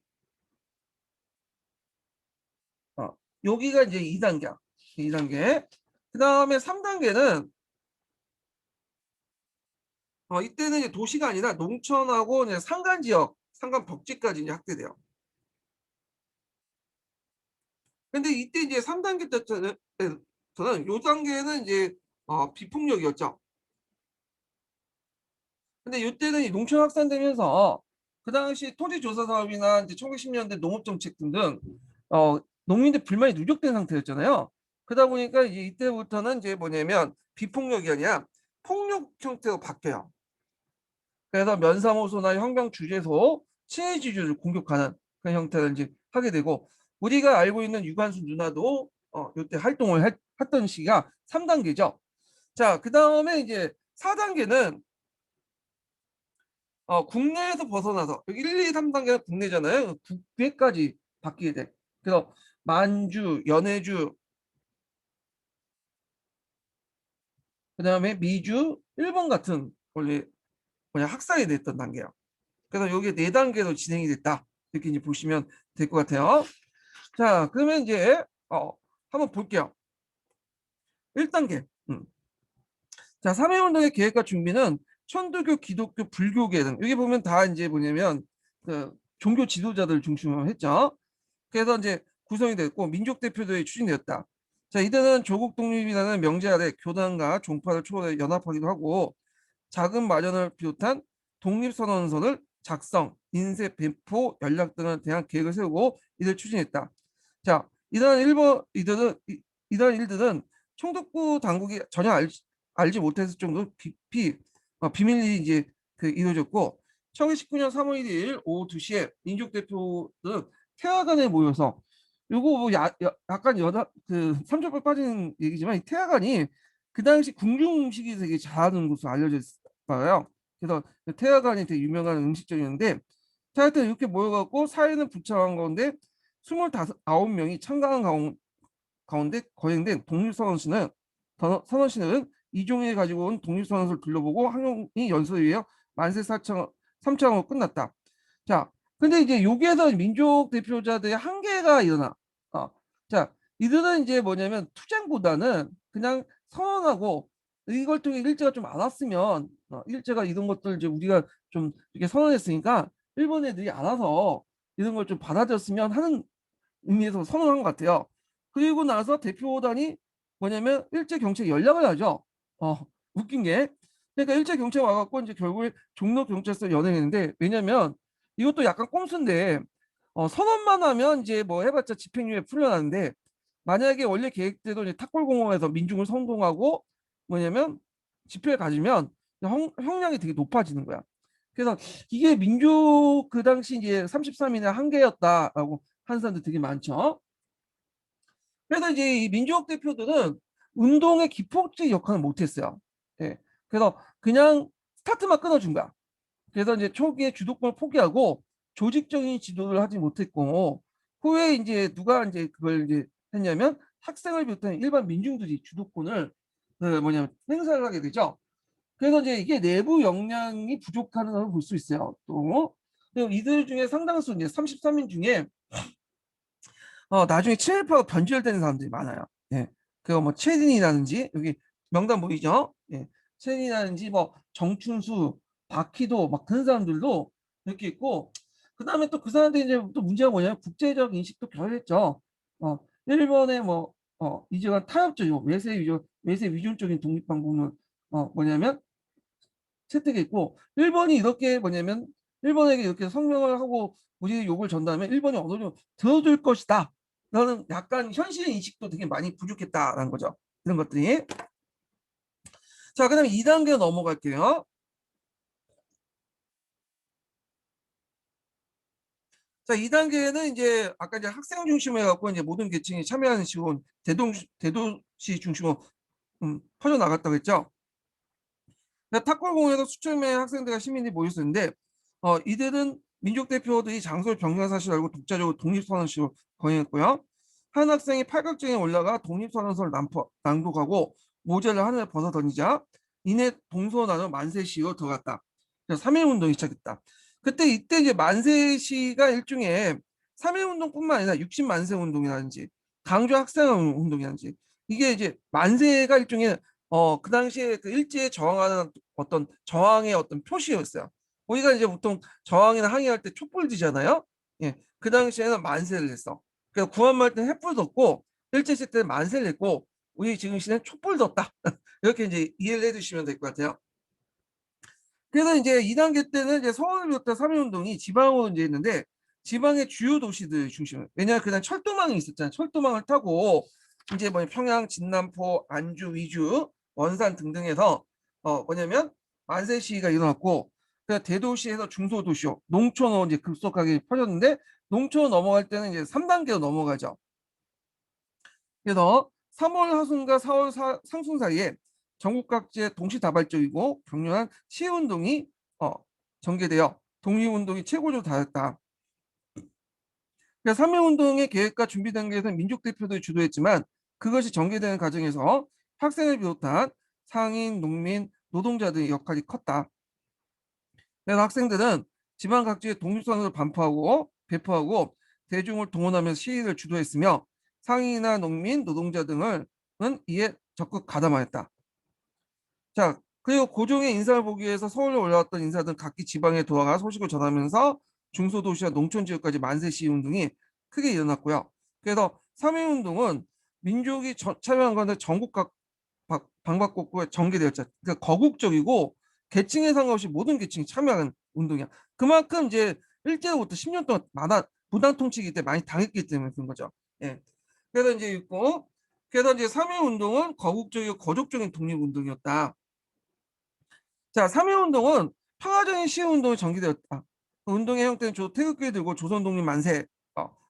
여기가 이제 2단계야. 2단계. 그 다음에 3단계는 이때는 이제 도시가 아니라 농촌하고 이제 산간 지역, 산간 벽지까지 이제 확대돼요. 근데 이때 이제 3단계 때는 요 단계는 이제 비폭력이었죠. 근데 이때는 이 농촌 확산되면서 그 당시 토지조사 사업이나 이제 1910년대 농업정책 등등 농민들 불만이 누적된 상태였잖아요. 그러다 보니까 이제 이때부터는 이제 뭐냐면 비폭력이 아니라 폭력 형태로 바뀌어요. 그래서 면사무소나 환경주제소, 친해지주를 공격하는 그런 형태를 이제 하게 되고 우리가 알고 있는 유관순 누나도 이때 활동을 했던 시기가 3단계죠. 자, 그 다음에 이제 4단계는 국내에서 벗어나서 1, 2, 3단계가 국내잖아요. 국외까지 바뀌게 돼. 그래서 만주, 연해주, 그다음에 미주, 일본 같은 원래 그냥 학살이 됐던 단계야. 그래서 여기 4단계로 진행이 됐다. 이렇게 이제 보시면 될 것 같아요. 자, 그러면 이제 한번 볼게요. 1단계. 자, 3.1운동의 계획과 준비는 천주교, 기독교, 불교계 등 여기 보면 다 이제 뭐냐면 그 종교 지도자들 중심으로 했죠. 그래서 이제 구성이 됐고 민족 대표들이 추진되었다. 자, 이들은 조국 독립이라는 명제 아래 교단과 종파를 초월해 연합하기도 하고 자금 마련을 비롯한 독립선언서를 작성, 인쇄, 배포, 연락 등에 대한 계획을 세우고 이를 추진했다. 자, 이러한 일들은 총독부 당국이 전혀 알지 못했을 정도로 깊이 비밀리 이제 이루어졌고 1919년 3월 1일 오후 2시에 민족 대표들은 태화관에 모여서 요거 뭐 약간 삼천포 빠지는 얘기지만 이 태화관이 그 당시 궁중 음식이 되게 잘하는 곳으로 알려져 있어요. 그래서 태화관이 되게 유명한 음식점이었는데 하여튼 이렇게 모여갖고 사회는 부창한 가운데 29명이 참가한 가운데 거행된 선언시는 이종에 가지고 온 독립선언서를 둘러보고 항용이 연설에 의해 만세 삼창으로 끝났다. 자, 근데 이제 여기에서 민족 대표자들의 한계가 일어나. 자, 이들은 이제 뭐냐면 투쟁보다는 그냥 선언하고 이걸 통해 일제가 좀 안 왔으면 일제가 이런 것들 이제 우리가 좀 이렇게 선언했으니까 일본 애들이 알아서 이런 걸 좀 받아들였으면 하는 의미에서 선언한 것 같아요. 그리고 나서 대표단이 뭐냐면 일제 경찰에 연락을 하죠. 웃긴 게 그러니까 일제 경찰 와갖고 이제 결국에 종로 경찰서 연행했는데 왜냐면 이것도 약간 꼼수인데 선언만 하면 이제 뭐 해봤자 집행유예 풀려나는데 만약에 원래 계획대로 이제 탁골공원에서 민중을 선동하고 뭐냐면 집회에 가지면 형량이 되게 높아지는 거야. 그래서 이게 민족 그 당시 이제 33인의 한계였다라고 하는 사람들 되게 많죠. 그래서 이제 이 민족 대표들은 운동의 기폭제 역할을 못했어요. 예. 그래서 그냥 스타트만 끊어준 거야. 그래서 이제 초기에 주도권을 포기하고 조직적인 지도를 하지 못했고 후에 이제 누가 이제 그걸 이제 했냐면 학생을 비롯한 일반 민중들이 주도권을 뭐냐면 행사를 하게 되죠. 그래서 이제 이게 내부 역량이 부족하는 걸 볼 수 있어요. 또 그리고 이들 중에 상당수 이제 33인 중에 나중에 친일파로 변질되는 사람들이 많아요. 예. 그거 뭐 최진이라든지 여기 명단 보이죠? 예. 천이라든지 뭐 정춘수, 박희도 막 그런 사람들도 이렇게 있고, 그다음에 또 그 사람들이 이제 또 문제가 뭐냐면 국제적 인식도 결여했죠. 일본의 뭐 이제가 타협적이고 외세 위존적인 독립 방법은 뭐냐면 채택했고, 일본이 이렇게 뭐냐면 일본에게 이렇게 성명을 하고 우리 욕을 전다면 일본이 어느 정도 들어줄 것이다 라는 약간 현실 인식도 되게 많이 부족했다라는 거죠. 이런 것들이. 자, 그다음에 2단계 넘어갈게요. 자, 2단계는 이제 아까 이제 학생 중심으로 해갖고 이제 모든 계층이 참여하는 식으로 대도시 중심으로 퍼져 나갔다고 했죠. 탁골공원에서 수천 명의 학생들과 시민이 모였었는데, 이들은 민족 대표들이 장소를 변경한 사실을 알고 독자적으로 독립선언식으로 거행했고요. 한 학생이 팔각정에 올라가 독립선언서를 낭독하고 모자를 하늘에 벗어 던지자 이내 동서남으로 만세시로 들어갔다. 3.1 운동이 시작했다. 이때 이제 만세시가 일종의 3.1 운동뿐만 아니라 60만세 운동이라든지 강조 학생 운동이라든지, 이게 이제 만세가 일종의 그 당시에 그 일제에 저항하는 어떤 저항의 어떤 표시였어요. 우리가 이제 보통 저항이나 항의할 때 촛불 지잖아요. 예, 그 당시에는 만세를 했어. 그래서 구한말 때는 횃불 뒀고, 일제 시대 때는 만세를 했고, 우리 지금 시대는 촛불 뒀다. 이렇게 이제 이해를 해주시면 될 것 같아요. 그래서 이제 2단계 때는 이제 서울을 비롯한 3.1 운동이 지방으로 이제 했는데, 지방의 주요 도시들 중심으로. 왜냐하면 그냥 철도망이 있었잖아요. 철도망을 타고 이제 뭐 평양, 진남포, 안주, 위주, 원산 등등에서 뭐냐면 만세 시위가 일어났고, 그 대도시에서 중소도시로 농촌으로 이제 급속하게 퍼졌는데, 농촌으로 넘어갈 때는 이제 3단계로 넘어가죠. 그래서 3월 하순과 4월 상순 사이에 전국 각지에 동시다발적이고 격렬한 시운동이 전개되어 독립운동이 최고조로 달했다. 3.1운동의 계획과 준비 단계에서는 민족 대표들이 주도했지만, 그것이 전개되는 과정에서 학생을 비롯한 상인, 농민, 노동자들의 역할이 컸다. 그래서 학생들은 지방 각지에 독립선언을 배포하고 대중을 동원하면서 시위를 주도했으며, 상인이나 농민, 노동자 등은 이에 적극 가담하였다. 자, 그리고 고종의 인사를 보기 위해서 서울에 올라왔던 인사들은 각기 지방에 돌아가 소식을 전하면서 중소도시와 농촌 지역까지 만세 시위 운동이 크게 일어났고요. 그래서 3.1 운동은 민족이 참여한 건데 전국 각 방방곡곡에 전개되었죠. 그러니까 거국적이고 계층에 상관없이 모든 계층이 참여하는 운동이야. 그만큼 이제 일제로부터 10년 동안 부당 통치기 때 많이 당했기 때문에 그런 거죠. 예. 그래서 이제 있고, 그래서 이제 3.1 운동은 거국적이고 거족적인 독립운동이었다. 자, 3.1 운동은 평화적인 시위운동이 전개되었다. 그 운동의 형태는 주로 태극기를 들고 조선 독립 만세.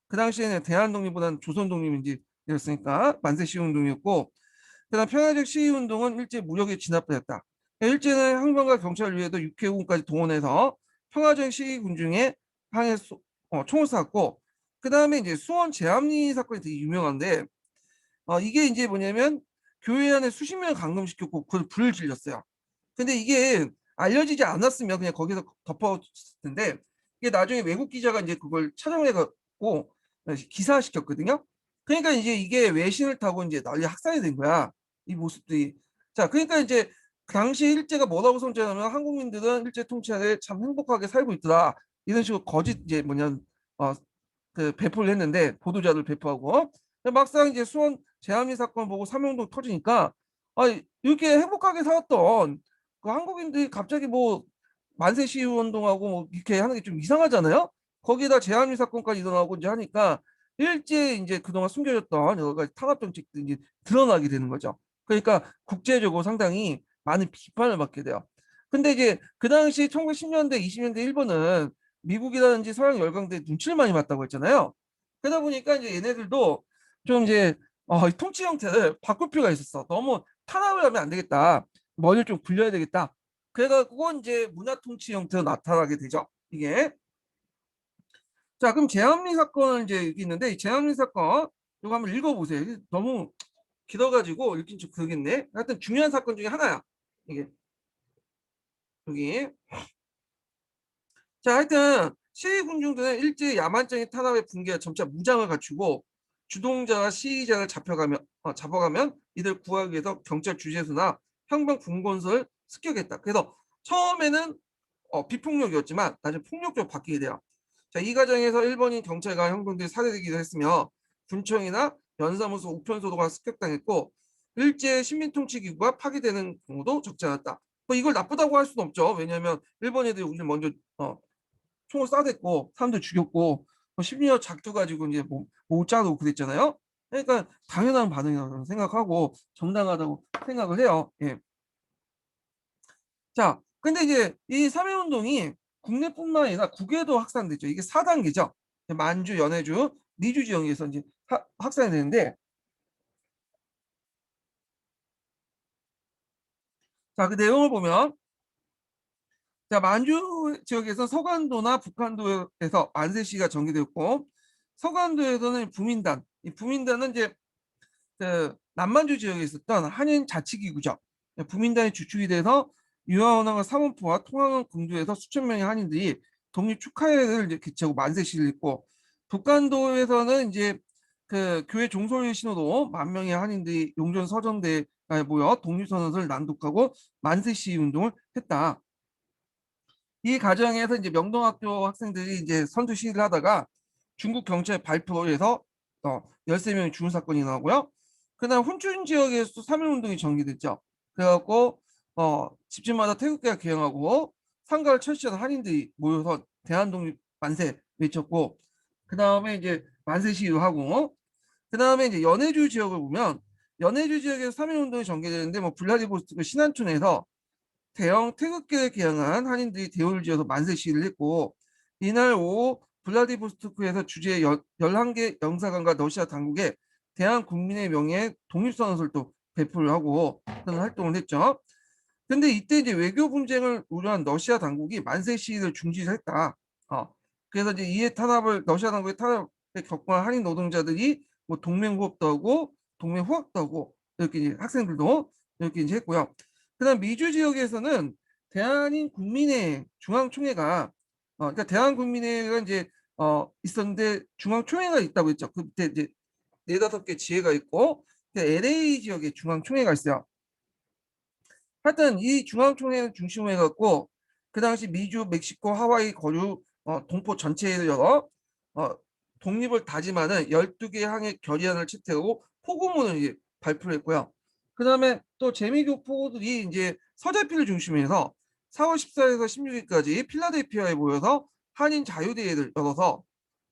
그 당시에는 대한 독립보다는 조선 독립인지 였으니까 만세 시위운동이었고, 그다음 평화적 시위운동은 일제 무력에 진압되었다. 일제는 항변과 경찰을 위해도 육해군까지 동원해서 평화적 시위군 중에 항해 총을 쐈고, 그 다음에 이제 수원 제암리 사건이 되게 유명한데, 이게 이제 뭐냐면 교회 안에 수십 명을 감금시켰고 그걸 불을 질렀어요. 근데 이게 알려지지 않았으면 그냥 거기서 덮었을 텐데, 이게 나중에 외국 기자가 이제 그걸 촬영해갖고 기사시켰거든요. 그러니까 이제 이게 외신을 타고 이제 널리 확산이 된 거야, 이 모습들이. 자, 그러니까 이제 그 당시 일제가 뭐라고 선전하면 한국민들은 일제 통치 하에 참 행복하게 살고 있더라, 이런 식으로 거짓 이제 뭐냐 어, 그 배포를 했는데, 보도자를 배포하고. 막상 이제 수원 제암리 사건 보고 삼명동 터지니까, 이렇게 행복하게 살았던 그 한국인들이 갑자기 뭐 만세 시위 운동하고 뭐 이렇게 하는 게 좀 이상하잖아요. 거기다 제한위 사건까지 일어나고 이제 하니까 일제 이제 그동안 숨겨졌던 여러 가지 탄압 정책들이 이제 드러나게 되는 거죠. 그러니까 국제적으로 상당히 많은 비판을 받게 돼요. 근데 이제 그 당시 1910년대, 20년대 일본은 미국이라든지 서양 열강들의 눈치를 많이 봤다고 했잖아요. 그러다 보니까 이제 얘네들도 좀 이제 통치 형태를 바꿀 필요가 있었어. 너무 탄압을 하면 안 되겠다. 머리를 좀 굴려야 되겠다. 그래가지고 이제 문화 통치 형태로 나타나게 되죠, 이게. 자, 그럼 제암리 사건은 이제 여기 있는데, 이 제암리 사건 이거 한번 읽어보세요. 이게 너무 길어가지고 읽긴 좀 그러겠네. 하여튼 중요한 사건 중에 하나야, 이게. 여기. 자, 하여튼 시위 군중들은 일제의 야만적인 탄압의 붕괴에 점차 무장을 갖추고, 주동자와 시위자를 잡아가면 이들 구하기 위해서 경찰 주재소나 형병 군건설 습격했다. 그래서 처음에는 비폭력이었지만 나중에 폭력적으로 바뀌게 돼요. 자, 이 과정에서 일본인 경찰과 형병들이 살해되기도 했으며 군청이나 연사무소, 우편소도가 습격당했고 일제 식민통치기구가 파괴되는 경우도 적지 않았다. 뭐 이걸 나쁘다고 할 수는 없죠. 왜냐하면 일본 애들이 우리를 먼저 총을 쏴댔고 사람들 죽였고 심리어 작두 가지고 이제 못 짜고 그랬잖아요. 그러니까 당연한 반응이라고 생각하고 정당하다고 생각을 해요. 예. 자, 근데 이제 이 3.1운동이 국내뿐만 아니라 국외도 확산됐죠. 이게 4단계죠. 만주, 연해주, 미주 지역에서 이제 확산이 되는데, 자, 그 내용을 보면, 자, 만주 지역에서 서간도나 북한도에서 만세 시위가 전개됐고, 서간도에서는 부민단, 이 부민단은 이제 그 남만주 지역에 있었던 한인 자치기구죠. 부민단이 주축이 돼서 유아원항과 사문포와 통항은 궁두에서 수천 명의 한인들이 독립 축하회를 이제 개최하고 만세 시위를 했고, 북한도에서는 이제 그 교회 종소리 신호도 만 명의 한인들이 용전 서정대에 모여 독립선언서를 낭독하고 만세 시위 운동을 했다. 이 과정에서 이제 명동학교 학생들이 이제 선두 시위를 하다가 중국 경찰 발표에서 13명이 죽은 사건이 나오고요. 그다음 훈춘 지역에서 3.1 운동이 전개됐죠. 그래갖고 집집마다 태극기가 개영하고 상가를 철시하는 한인들이 모여서 대한독립 만세 외쳤고, 그다음에 이제 만세 시위하고, 그다음에 이제 연해주 지역을 보면 연해주 지역에서 3.1 운동이 전개되는데 뭐 블라디보스토크 신안촌에서 대형 태극기를 개양한 한인들이 대우를 지어서 만세 시위를 했고, 이날 오후 블라디보스토크에서 주재 11개 영사관과 러시아 당국에 대한 국민의 명예에 독립선언서를 또 배포를 하고 그런 활동을 했죠. 근데 이때 이제 외교 분쟁을 우려한 러시아 당국이 만세 시위를 중지했다. 그래서 이제 이에 탄압을 러시아 당국의 탄압에 겪은 한인 노동자들이 뭐 동맹호흡도 하고 동맹후학도 하고 이렇게 이제 학생들도 이렇게 이제 했고요. 그다음 미주 지역에서는 대한인 국민회 중앙총회가 그러니까 대한국민회가 이제 있었는데 중앙총회가 있다고 했죠. 그때 이제 네다섯 개 지회가 있고 LA 지역에 중앙총회가 있어요. 하여튼 이 중앙총회는 중심으로 해갖고 그 당시 미주, 멕시코, 하와이 거류 동포 전체에 열어 독립을 다짐하는 12개 항의 결의안을 채택하고 포고문을 이제 발표를 했고요. 그 다음에 또 재미교포들이 이제 서재필을 중심으로 해서 4월 14일에서 16일까지 필라델피아에 모여서 한인 자유대회를 열어서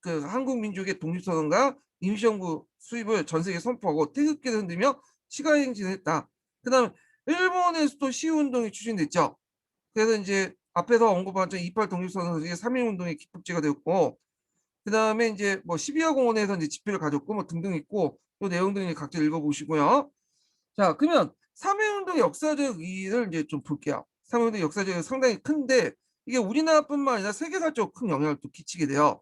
그 한국 민족의 독립선언과 임시정부 수립을 전 세계에 선포하고 태극기를 흔들며 시가행진을 했다. 그 다음에 일본에서도 시위운동이 추진됐죠. 그래서 이제 앞에서 언급한 28 독립선언서의 3.1 운동이 기폭제가 되었고, 그 다음에 이제 뭐 12화 공원에서 이제 집회를 가졌고 뭐 등등 있고 이 내용들을 각자 읽어보시고요. 자, 그러면 3.1 운동의 역사적 의의를 이제 좀 볼게요. 3.1 운동의 역사적 의의가 상당히 큰데 이게 우리나라뿐만 아니라 세계사적으로 큰 영향을 또 끼치게 돼요.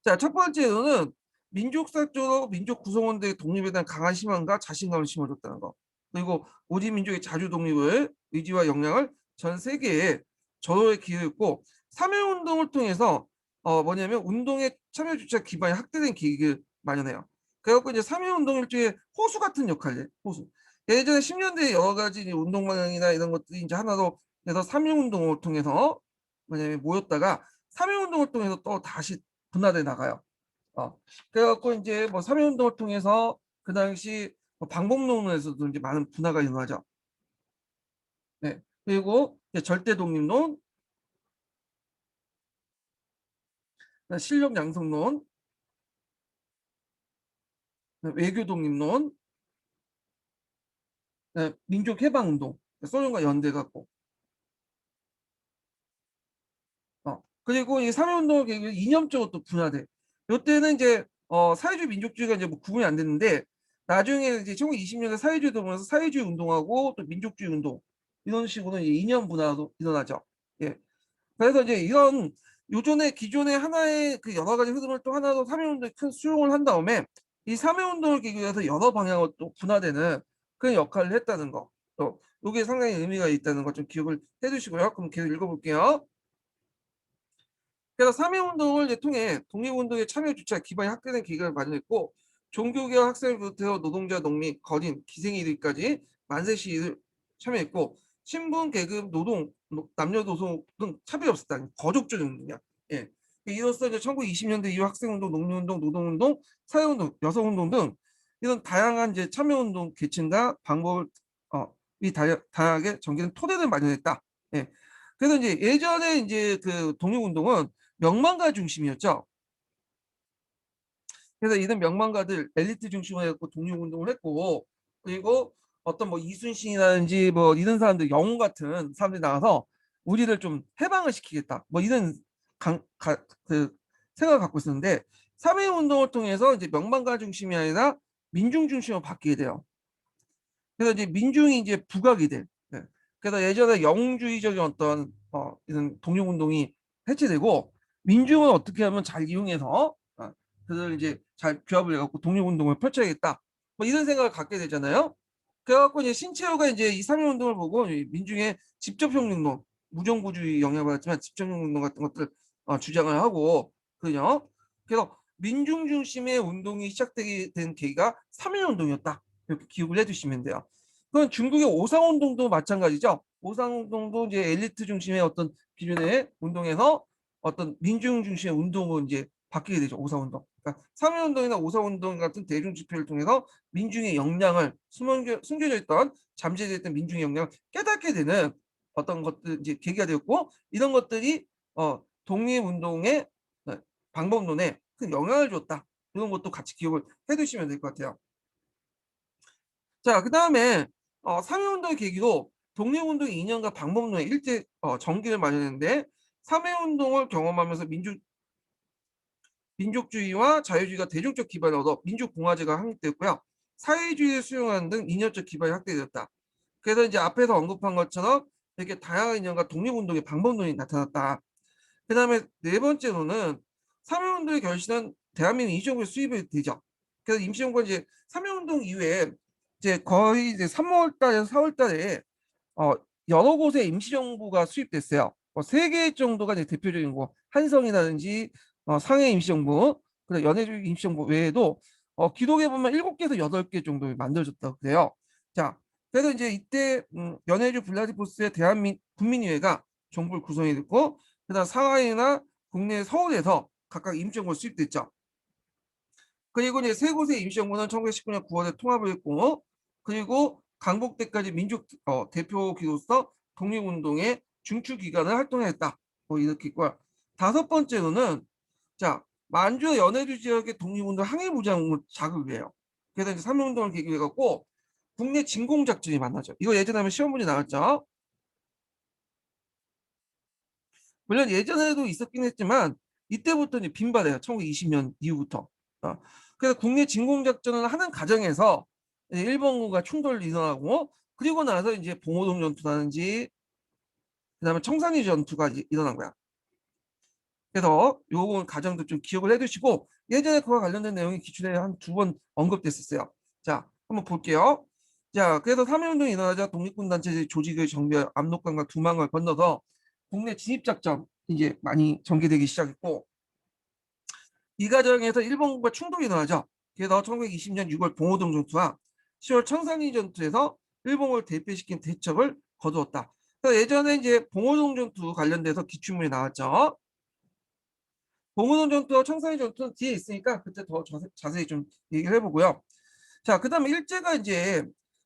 자, 첫 번째로는 민족사적으로 민족 구성원들의 독립에 대한 강한 희망과 자신감을 심어줬다는 거. 그리고 오지 민족의 자주 독립을 의지와 역량을 전 세계에 전호에 기여했고 3.1 운동을 통해서 뭐냐면 운동의 참여 주체 기반이 확대된 계기를 마련해요. 그래갖고 이제 3.1 운동 일종의 호수 같은 역할을 해. 호수. 예전에 10년대에 여러 가지 운동 방향이나 이런 것들이 이제 하나로 해서 3.1 운동을 통해서 뭐냐면 모였다가 3.1 운동을 통해서 또 다시 분화돼 나가요. 그래갖고 이제 뭐 3.1 운동을 통해서 그 당시 뭐 방법론에서도 이제 많은 분화가 일어나죠. 네. 그리고 이제 절대 독립론, 실력 양성론, 외교 독립론, 민족 해방 운동, 소련과 연대 갖고. 그리고 이 3.1 운동을 계기로 이념적으로 또 분화돼. 이때는 이제 사회주의 민족주의가 이제 뭐 구분이 안 됐는데 나중에 이제 1920년대 사회주의 들어오면서 사회주의 운동하고 또 민족주의 운동 이런 식으로 이제 이념 분화도 일어나죠. 예. 그래서 이제 이런 요전에 기존의 하나의 그 여러 가지 흐름을 또 하나로 3.1 운동에 큰 수용을 한 다음에 이 3.1 운동을 계기로 해서 여러 방향으로 또 분화되는 그런 역할을 했다는 거. 또 이게 상당히 의미가 있다는 거 좀 기억을 해두시고요. 그럼 계속 읽어볼게요. 그래서 3.1 운동을 이제 통해 독립운동에 참여 주체가 기반이 확대된 계기를 마련했고 종교개혁 학생을 비롯해서 노동자, 농민, 거진, 기생이들까지 만세 시위를 참여했고 신분, 계급, 노동, 남녀노소 등 차별이 없었다. 거족적 운동이야. 예. 이로써 이제 1920년대 이후 학생운동, 농민운동, 노동운동, 사회운동, 여성운동 등 이런 다양한 이제 참여운동 계층과 방법을 이 다양하게 전개된 토대를 마련했다. 예. 그래서 이제 예전에 이제 그 독립운동은 명망가 중심이었죠. 그래서 이런 명망가들 엘리트 중심으로 해갖고 독립운동을 했고, 그리고 어떤 뭐 이순신이라든지 뭐 이런 사람들, 영웅 같은 사람들이 나와서 우리를 좀 해방을 시키겠다, 뭐 이런 그 생각을 갖고 있었는데, 사회운동을 통해서 이제 명망가 중심이 아니라 민중 중심으로 바뀌게 돼요. 그래서 이제 민중이 이제 부각이 돼. 네. 그래서 예전에 영웅주의적인 어떤 이런 독립운동이 해체되고, 민중은 어떻게 하면 잘 이용해서 그들 이제 잘 규합을 해갖고 독립운동을 펼쳐야겠다, 뭐 이런 생각을 갖게 되잖아요. 그래갖고 이제 신채호가 이제 이3.1운동을 보고 이 민중의 직접혁명론, 무정부주의 영향을 받았지만 직접혁명론 같은 것들 주장을 하고 그죠. 그래서 민중 중심의 운동이 시작되게 된 계기가 3.1운동이었다, 이렇게 기억을 해두시면 돼요. 그건 중국의 오상운동도 마찬가지죠. 오상운동도 이제 엘리트 중심의 어떤 기준의 운동에서 어떤 민중 중심의 운동으로 이제 바뀌게 되죠. 오상운동. 그러니까 3.1운동이나 오상운동 같은 대중 집회를 통해서 민중의 역량을, 숨겨져 있던, 잠재되어 있던 민중의 역량을 깨닫게 되는 어떤 것들 이제 계기가 되었고, 이런 것들이 독립운동의 방법론에 큰 영향을 줬다. 이런 것도 같이 기억을 해두시면 될 것 같아요. 자, 그 다음에 삼해운동의 계기로 독립운동의 이념과 방법론의 일제 전기를 마련했는데, 삼해운동을 경험하면서 민족주의와 자유주의가 대중적 기반을 얻어 민족공화제가 확립되었고요. 사회주의를 수용하는 등 이념적 기반이 확대되었다. 그래서 이제 앞에서 언급한 것처럼 이렇게 다양한 이념과 독립운동의 방법론이 나타났다. 그 다음에 네 번째로는 삼해운동의 결실은 대한민국 임시정부의 수입이 되죠. 그래서 임시정부가 이제 삼해운동 이후에 이제 거의 이제 3월 달에서 4월 달에 어, 여러 곳에 임시정부가 수입됐어요. 세 개 정도가 이제 대표적인 거, 한성이라든지 상해 임시정부, 그리고 연해주 임시정부 외에도 기록에 보면 7개에서 8개 정도 만들어졌다고 그래요. 자, 그래서 이제 이때 연해주 블라디보스의 대한민 국민의회가 정부를 구성해 됐고, 그다음 상하이나 국내 서울에서 각각 임시정부가 수입됐죠. 그리고 이제 세 곳의 임시정부는 1919년 9월에 통합을 했고, 그리고 강복 때까지 민족 대표기로서 독립운동의 중추 기관을 활동했다. 뭐 이렇게 있고요. 다섯 번째로는 자, 만주 연해주 지역의 독립운동 항해무장을 자극해요. 그래서 이제 삼일운동을 계기로 해갖고 국내 진공작전이 많아져. 이거 예전에 하면 시험 문제 나왔죠. 물론 예전에도 있었긴 했지만 이때부터 이제 빈발해요. 1920년 이후부터. 어. 그래서 국내 진공작전을 하는 과정에서 일본과 충돌이 일어나고, 그리고 나서 이제 봉오동 전투라든지 그다음에 청산리 전투가 일어난 거야. 그래서 요거 과정도 좀 기억을 해두시고, 예전에 그와 관련된 내용이 기출에 한 2번 언급됐었어요. 자, 한번 볼게요. 자, 그래서 3.1운동이 일어나자 독립군 단체 조직의 정비 압록강과 두만강을 건너서 국내 진입작전 이제 많이 전개되기 시작했고, 이 과정에서 일본군과 충돌이 일어나죠. 그래서 1920년 6월 봉오동 전투와 10월 청산리 전투에서 일본을 대패시킨 대첩을 거두었다. 그래서 예전에 이제 봉오동 전투 관련돼서 기출문이 나왔죠. 봉오동 전투와 청산리 전투는 뒤에 있으니까 그때 더 자세히 좀 얘기를 해보고요. 자, 그다음에 일제가 이제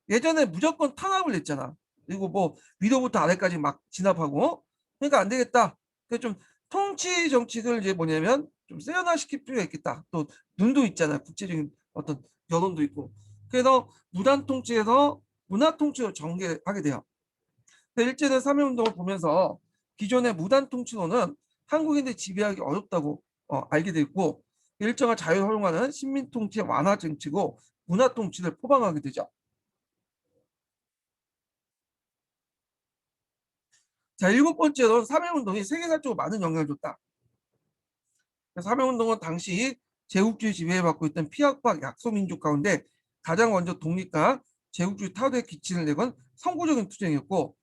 예전에 무조건 탄압을 했잖아. 그리고 뭐 위로부터 아래까지 막 진압하고, 그러니까 안 되겠다. 그래서 좀 통치 정책을 이제 뭐냐면 좀 세련화시킬 필요가 있겠다. 또 눈도 있잖아. 국제적인 어떤 여론도 있고. 그래서 무단 통치에서 문화 통치로 전개하게 돼요. 일제는 3.1운동을 보면서 기존의 무단 통치로는 한국인들 지배하기 어렵다고 알게 됐고, 일정한 자유를 허용하는 식민 통치 완화 정치고 문화 통치를 포방하게 되죠. 자, 일곱 번째로는 3.1운동이 세계사적으로 많은 영향을 줬다. 3.1운동은 당시 제국주의 지배에 받고 있던 피학파 약소민족 가운데 가장 먼저 독립과 제국주의 타도에 기치를 내건 선구적인 투쟁이었고,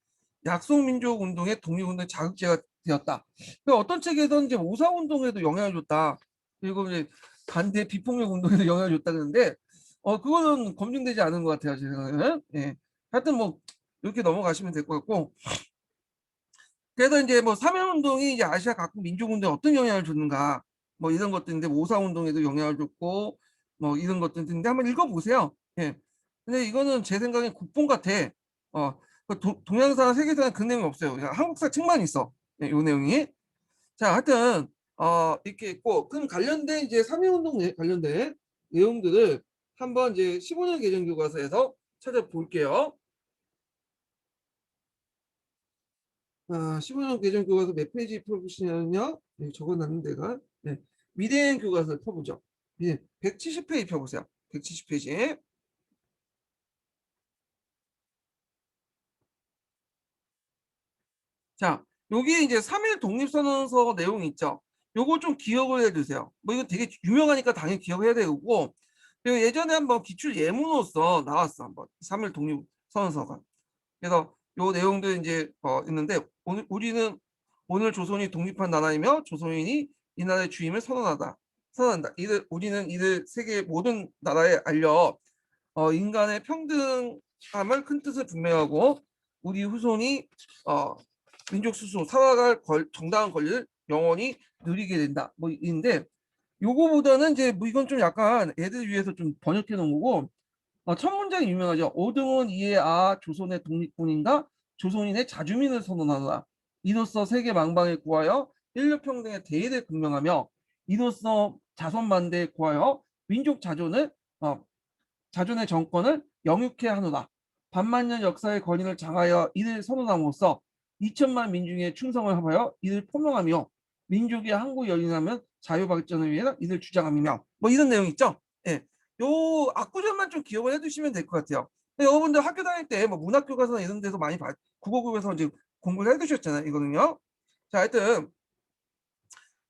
약소민족 운동의 독립운동의 자극제가 되었다. 어떤 책에서는 이제 오사운동에도 영향을 줬다. 그리고 이제 반대 비폭력 운동에도 영향을 줬다 그러는데, 그거는 검증되지 않은 것 같아요, 제 생각에는. 예. 하여튼 뭐 이렇게 넘어가시면 될 것 같고, 그래서 이제 뭐 삼일운동이 이제 아시아 각국 민족운동에 어떤 영향을 줬는가, 뭐 이런 것들인데, 뭐 오사운동에도 영향을 줬고, 뭐 이런 것들인데 한번 읽어보세요. 예. 근데 이거는 제 생각엔 국뽕 같아. 그 동양사 세계사는 그 내용이 없어요. 그냥 한국사 책만 있어. 예, 요 내용이. 자, 하여튼 이렇게 있고, 그럼 관련된 이제 삼일운동 관련된 내용들을 한번 이제 15년 개정 교과서에서 찾아볼게요. 15년 개정 교과서 몇 페이지 펴보시냐면요. 네, 적어놨는 데가 네, 미래행 교과서를 펴보죠. 네, 170페이지 펴보세요. 170페이지. 자, 여기 이제 3일 독립선언서 내용 있죠. 요거 좀 기억을 해두세요. 뭐 이거 되게 유명하니까 당연히 기억해야 되고, 그리고 예전에 한번 기출 예문으로서 나왔어. 한번 3일 독립선언서가. 그래서 요 내용도 이제 있는데, 우리는 오늘 조선이 독립한 나라이며 조선인이 이 나라의 주임을 선언한다. 우리는 이들 세계 모든 나라에 알려 인간의 평등함을 큰 뜻을 분명하고, 우리 후손이 어, 민족 스스로 살아갈 정당한 권리를 영원히 누리게 된다. 뭐 인데, 요거보다는 이제 뭐 이건 좀 약간 애들 위해서 좀 번역해 놓은 거고, 첫 문장이 유명하죠. 오등원 이에 조선의 독립군인가 조선인의 자주민을 선언하노라. 이로써 세계 망방에 구하여 인류 평등의 대의를 극명하며, 이로써 자손 만대에 구하여 민족 자존의 정권을 영육케 하노라. 반만년 역사의 권위를 장하여 이를 선언함으로써 2천만 민중의 충성을 합하여 이를 포명하며, 민족이 항구 열린하면 자유 발전을 위해 이를 주장하며, 뭐 이런 내용 있죠. 예. 요 앞구절만 좀 기억을 해두시면 될 것 같아요. 여러분들 학교 다닐 때 뭐 문학교과서나 이런 데서 많이 국어국에서 이제 공부를 해두셨잖아요. 이거는요. 자, 하여튼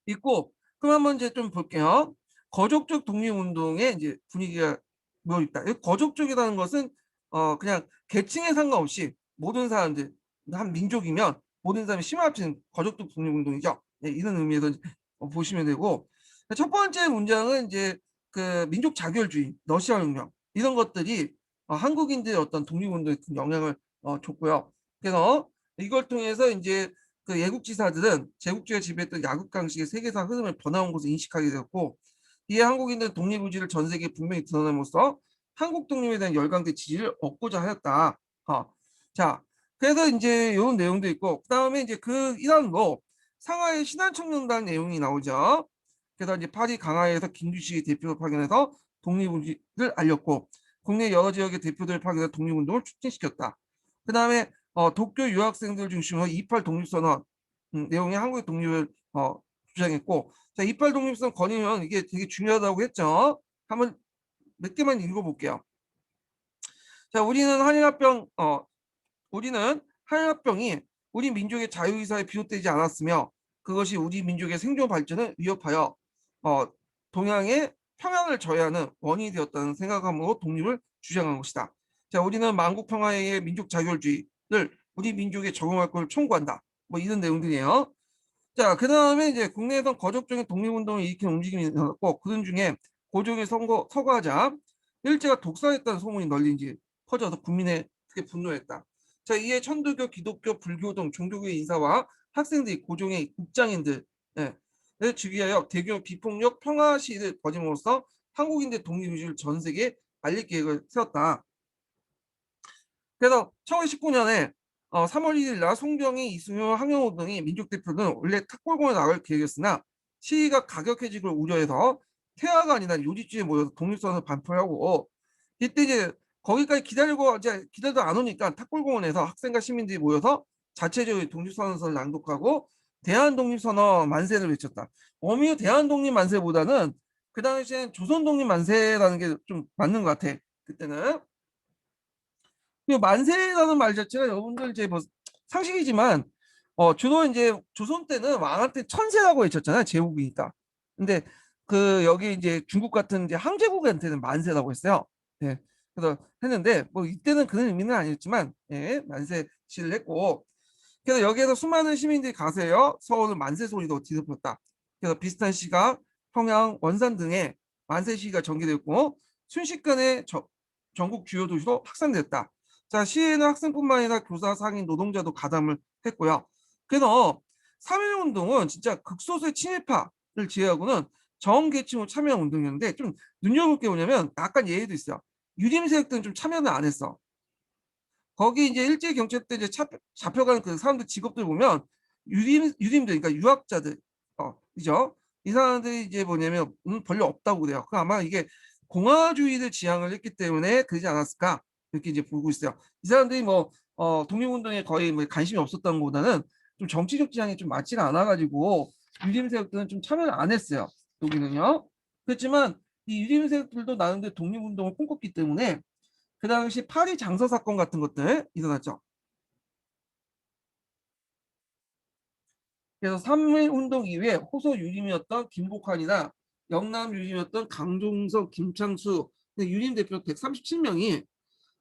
있고, 그럼 한번 이제 좀 볼게요. 거족적 독립운동의 이제 분위기가 뭐 있다. 이 거족적이라는 것은 그냥 계층에 상관없이 모든 사람들, 한 민족이면 모든 사람이 심화 합친 거족적 독립운동이죠. 네, 이런 의미에서 보시면 되고, 첫 번째 문장은 이제 그 민족 자결주의, 러시아 혁명 이런 것들이 한국인들의 어떤 독립운동에 큰 영향을 줬고요. 그래서 이걸 통해서 이제 그 예국지사들은 제국주의가 지배했던 야국강식의 세계사 흐름을 번화한 것을 인식하게 되었고, 이에 한국인들은 독립의지를 전 세계에 분명히 드러냄으로써 한국 독립에 대한 열강대 지지를 얻고자 하였다. 자, 그래서 이제 이런 내용도 있고, 그다음에 이제 그 일환으로 상하이 신한청년단 내용이 나오죠. 그래서 이제 파리 강화에서 김규식이 대표를 파견해서 독립의지를 알렸고, 국내 여러 지역의 대표들을 파견해서 독립운동을 촉진시켰다. 그다음에 도쿄 유학생들 중심으로 28 독립선언 내용의 한국의 독립을 주장했고, 자, 28 독립선 건의면 이게 되게 중요하다고 했죠. 한번 몇 개만 읽어볼게요. 자, 우리는 한일합병이 우리 민족의 자유의사에 비롯되지 않았으며, 그것이 우리 민족의 생존 발전을 위협하여 어, 동양의 평양을 저해하는 원인이 되었다는 생각함으로 독립을 주장한 것이다. 자, 우리는 만국 평화의 민족 자결주의를 우리 민족에 적용할 것을 청구한다. 뭐 이런 내용들이에요. 자, 그 다음에 이제 국내에서 거적적인 독립운동을 일으킨 움직임이 일어났고, 그런 중에 고종이 서거하자 일제가 독살했다는 소문이 널리 이제 퍼져서 국민의 크게 분노했다. 자, 이에 천주교, 기독교, 불교 등 종교계 인사와 학생들이 고종의 입장인들 을 즉위하여 대규모 비폭력 평화 시위를 벌임으로써 한국인들 독립의식을 전 세계에 알릴 계획을 세웠다. 그래서 1919년에 3월 1일 날 송병희, 이승효, 황영호 등이 민족 대표는 원래 탁골공에 나갈 계획이었으나 시위가 가격해지고 우려해서 태화가 아니라 요지주에 모여서 독립선언을 발표하고, 이때 이제 거기까지 기다리고 이제 기다려도 안 오니까 탁골공원에서 학생과 시민들이 모여서 자체적으로 독립선언서를 낭독하고 대한독립선언 만세를 외쳤다. 어미 대한독립 만세보다는 그 당시엔 조선독립 만세라는 게 좀 맞는 것 같아. 그때는. 그 만세라는 말 자체가 여러분들 이제 뭐 상식이지만 주로 이제 조선 때는 왕한테 천세라고 외쳤잖아요. 제국이니까. 근데 그 여기 이제 중국 같은 이제 항제국한테는 만세라고 했어요. 예. 그래서 했는데 뭐 이때는 그런 의미는 아니었지만 예, 만세 시를 했고, 그래서 여기에서 수많은 시민들이 가세요. 서울은 만세 소리도 뒤덮였다. 그래서 비슷한 시가 평양, 원산 등의 만세 시위가 전개됐고, 순식간에 전국 주요 도시로 확산됐다. 자, 시위에는 학생뿐만 아니라 교사, 상인, 노동자도 가담을 했고요. 그래서 3.1 운동은 진짜 극소수의 친일파를 제외하고는 전 계층으로 참여한 운동이었는데 좀 눈여볼 게 뭐냐면 약간 예외도 있어요. 유림 세력들은 좀 참여는 안 했어. 거기 이제 일제 경찰 때 이제 잡혀간 그 사람들 직업들 보면 유림들 그러니까 유학자들 이죠. 이 사람들이 이제 뭐냐면 별로 없다고 그래요. 그 아마 이게 공화주의를 지향을 했기 때문에 그러지 않았을까 이렇게 이제 보고 있어요. 이 사람들이 뭐 독립운동에 거의 뭐 관심이 없었던 것보다는 좀 정치적 지향이 좀 맞지가 않아가지고 유림 세력들은 좀 참여를 안 했어요. 여기는요. 그렇지만 이 유림 세력들도 나름대로 독립운동을 꿈꿨기 때문에 그 당시 파리 장서 사건 같은 것들 일어났죠. 그래서 3.1 운동 이후에 호소 유림이었던 김복환이나 영남 유림이었던 강종석, 김창수 유림 대표 137명이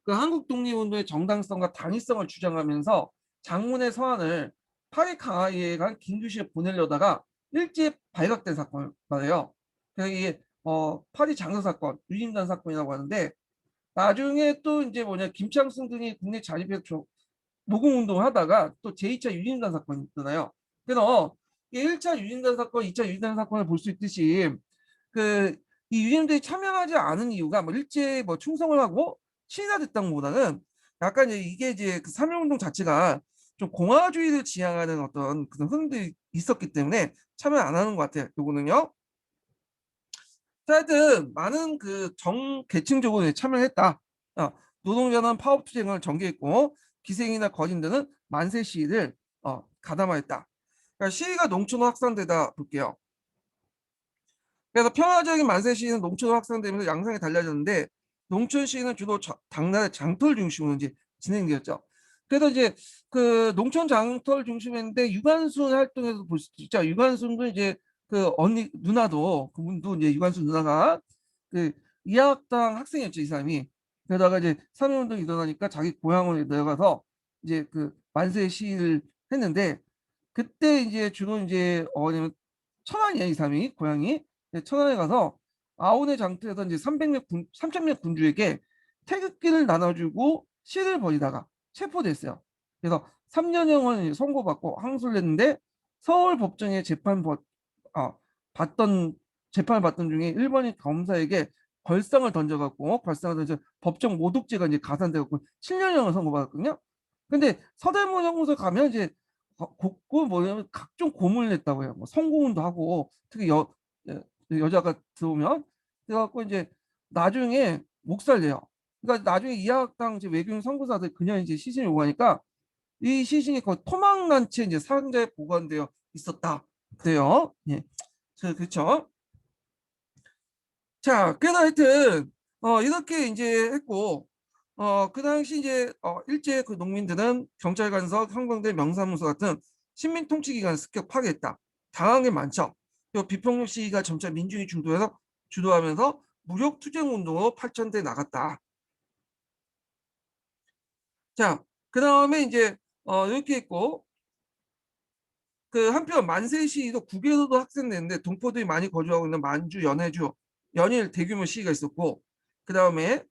그 한국 독립운동의 정당성과 당위성을 주장하면서 장문의 서한을 파리 강화에 간 김규시에 보내려다가 일제에 발각된 사건을 말해요. 그래서 이게 파리 장서 사건, 유림단 사건이라고 하는데 나중에 또 이제 뭐냐 김창순 등이 국내 자립해서 모금 운동을 하다가 또 제2차 유린단 사건이 있잖아요. 그래서 1차 유린단 사건, 2차 유린단 사건을 볼 수 있듯이 그 이 유림들이 참여하지 않은 이유가 뭐 일제에 뭐 충성을 하고 친일화됐다는 것보다는 약간 이게 이제 그 3.1 운동 자체가 좀 공화주의를 지향하는 어떤 그런 흐름들이 있었기 때문에 참여 안 하는 것 같아요. 요거는요. 하여튼 많은 그 정 계층적으로 참여했다. 노동자는 파업투쟁을 전개했고 기생이나 거진들은 만세 시위를 가담하였다. 그러니까 시위가 농촌으로 확산되다 볼게요. 그래서 평화적인 만세 시위는 농촌으로 확산되면서 양상이 달라졌는데 농촌 시위는 주로 당나라 장터를 중심으로 이제 진행되었죠. 그래서 이제 그 농촌 장터를 중심했는데 유관순 활동에서 볼 수 있죠. 유관순도 이제 그 언니 누나도 그분도 이제 유관순 누나가 그 이화학당 학생이었죠, 이 사람이. 그러다가 이제 3.1 운동이 일어나니까 자기 고향으로 내려가서 이제 그 만세 시위를 했는데 그때 이제 주로 이제 어냐면 천안이야, 이 사람이 고향이. 천안에 가서 아온의 장터에서 이제 3,000명 군주에게 태극기를 나눠주고 시를 벌이다가 체포됐어요. 그래서 3년형을 선고받고 항소를 했는데 서울 법정에 받던 재판을 받던 중에 일본인 검사에게 벌상을 던져갖고 벌상을 던져 법정 모독죄가 이제 가산돼갖고 7년형을 선고받았거든요. 근데 서대문 형무소 가면 이제 그 뭐냐면 각종 고문을 냈다고 해요. 뭐 성고문도 하고 특히 여자가 들어오면 그래갖고 이제 나중에 묵살돼요. 그러니까 나중에 이화학당 이제 외교인 선고사들 그냥 이제 시신을 요구하니까 이 시신이 거의 토막난 채 이제 상자에 보관되어 있었다. 그래요. 예. 그렇죠. 자, 그래서 하여튼 이렇게 이제 했고 그 당시 이제 일제 그 농민들은 경찰 간섭, 형병대 명사무소 같은 식민 통치 기관을 습격 파괴했다. 당한 게 많죠. 또 비폭력 시위가 점차 민중이 주도하면서 무력 투쟁 운동으로 발전돼 나갔다. 자, 그 다음에 이제 이렇게 있고 그 한편 만세 시위도 국외에서도 확산됐는데 동포들이 많이 거주하고 있는 만주, 연해주, 연일 대규모 시위가 있었고 그 다음에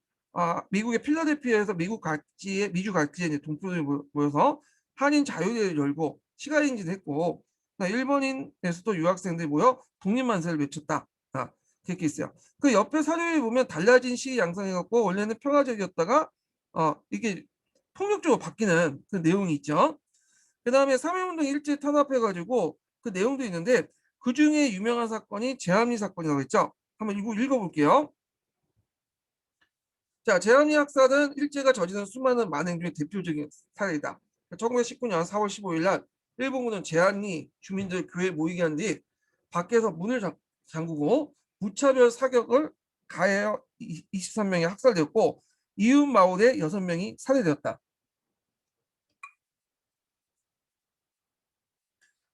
미국의 필라델피아에서 미주 각지에 이제 동포들이 모여서 한인 자유대회를 열고 시가행진을 했고 일본인에서도 유학생들이 모여 독립만세를 외쳤다. 그렇게 있어요. 그 옆에 사료에 보면 달라진 시위 양상이 갖고 원래는 평화적이었다가 이게 폭력적으로 바뀌는 그 내용이 있죠. 그 다음에 3.1운동 일제 탄압해가지고 그 내용도 있는데 그 중에 유명한 사건이 제한리 사건이라고 했죠. 한번 읽어볼게요. 자, 제한리 학살은 일제가 저지른 수많은 만행 중에 대표적인 사례이다. 1919년 4월 15일 날 일본군은 제한리 주민들 교회 모이게 한 뒤 밖에서 문을 잠그고 무차별 사격을 가해어 23명이 학살되었고 이웃 마을에 6명이 살해되었다.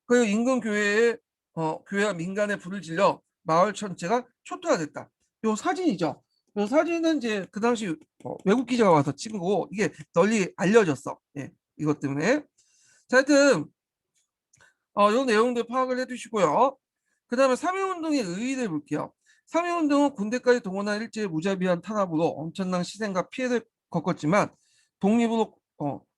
그 인근 교회와 민간에 불을 질러 마을 전체가 초토화됐다. 요 사진이죠. 요 사진은 이제 그 당시 외국 기자가 와서 찍은 거고 이게 널리 알려졌어. 예, 이것 때문에. 자, 하여튼 요 내용들 파악을 해두시고요. 그 다음에 3.1운동의 의의를 볼게요. 3.1운동은 군대까지 동원한 일제의 무자비한 탄압으로 엄청난 희생과 피해를 겪었지만 독립으로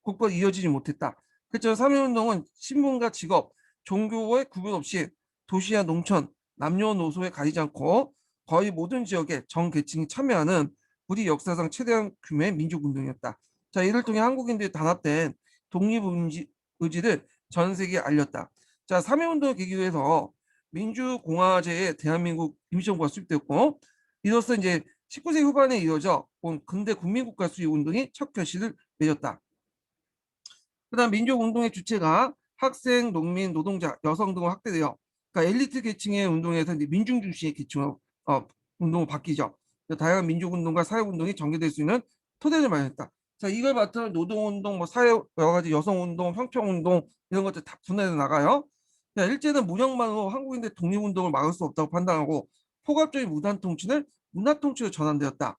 곧바로 이어지지 못했다. 그렇죠. 3.1운동은 신분과 직업, 종교의 구분 없이 도시와 농촌, 남녀노소에 가리지 않고 거의 모든 지역에 전 계층이 참여하는 우리 역사상 최대한 규모의 민족운동이었다. 자, 이를 통해 한국인들이 단합된 독립의지를 전 세계에 알렸다. 자, 3.1운동을 계기로 해서 민주공화제에 대한민국 임시정부가 수립되었고, 이로써 이제 19세기 후반에 이어져 온 근대 국민국가 수립 운동이 첫 결실을 맺었다. 그다음 민족운동의 주체가 학생, 농민, 노동자, 여성 등으로 확대되어, 그러니까 엘리트 계층의 운동에서 이제 민중 중심의 계층으로 운동으로 바뀌죠. 다양한 민족운동과 사회운동이 전개될 수 있는 토대를 마련했다. 자, 이걸 바탕으로 노동운동, 뭐 사회 여러 가지 여성운동, 평평운동 이런 것들 다 분해해 나가요. 자, 일제는 무력만으로 한국인들 독립운동을 막을 수 없다고 판단하고 포괄적인 문화통치로 전환되었다.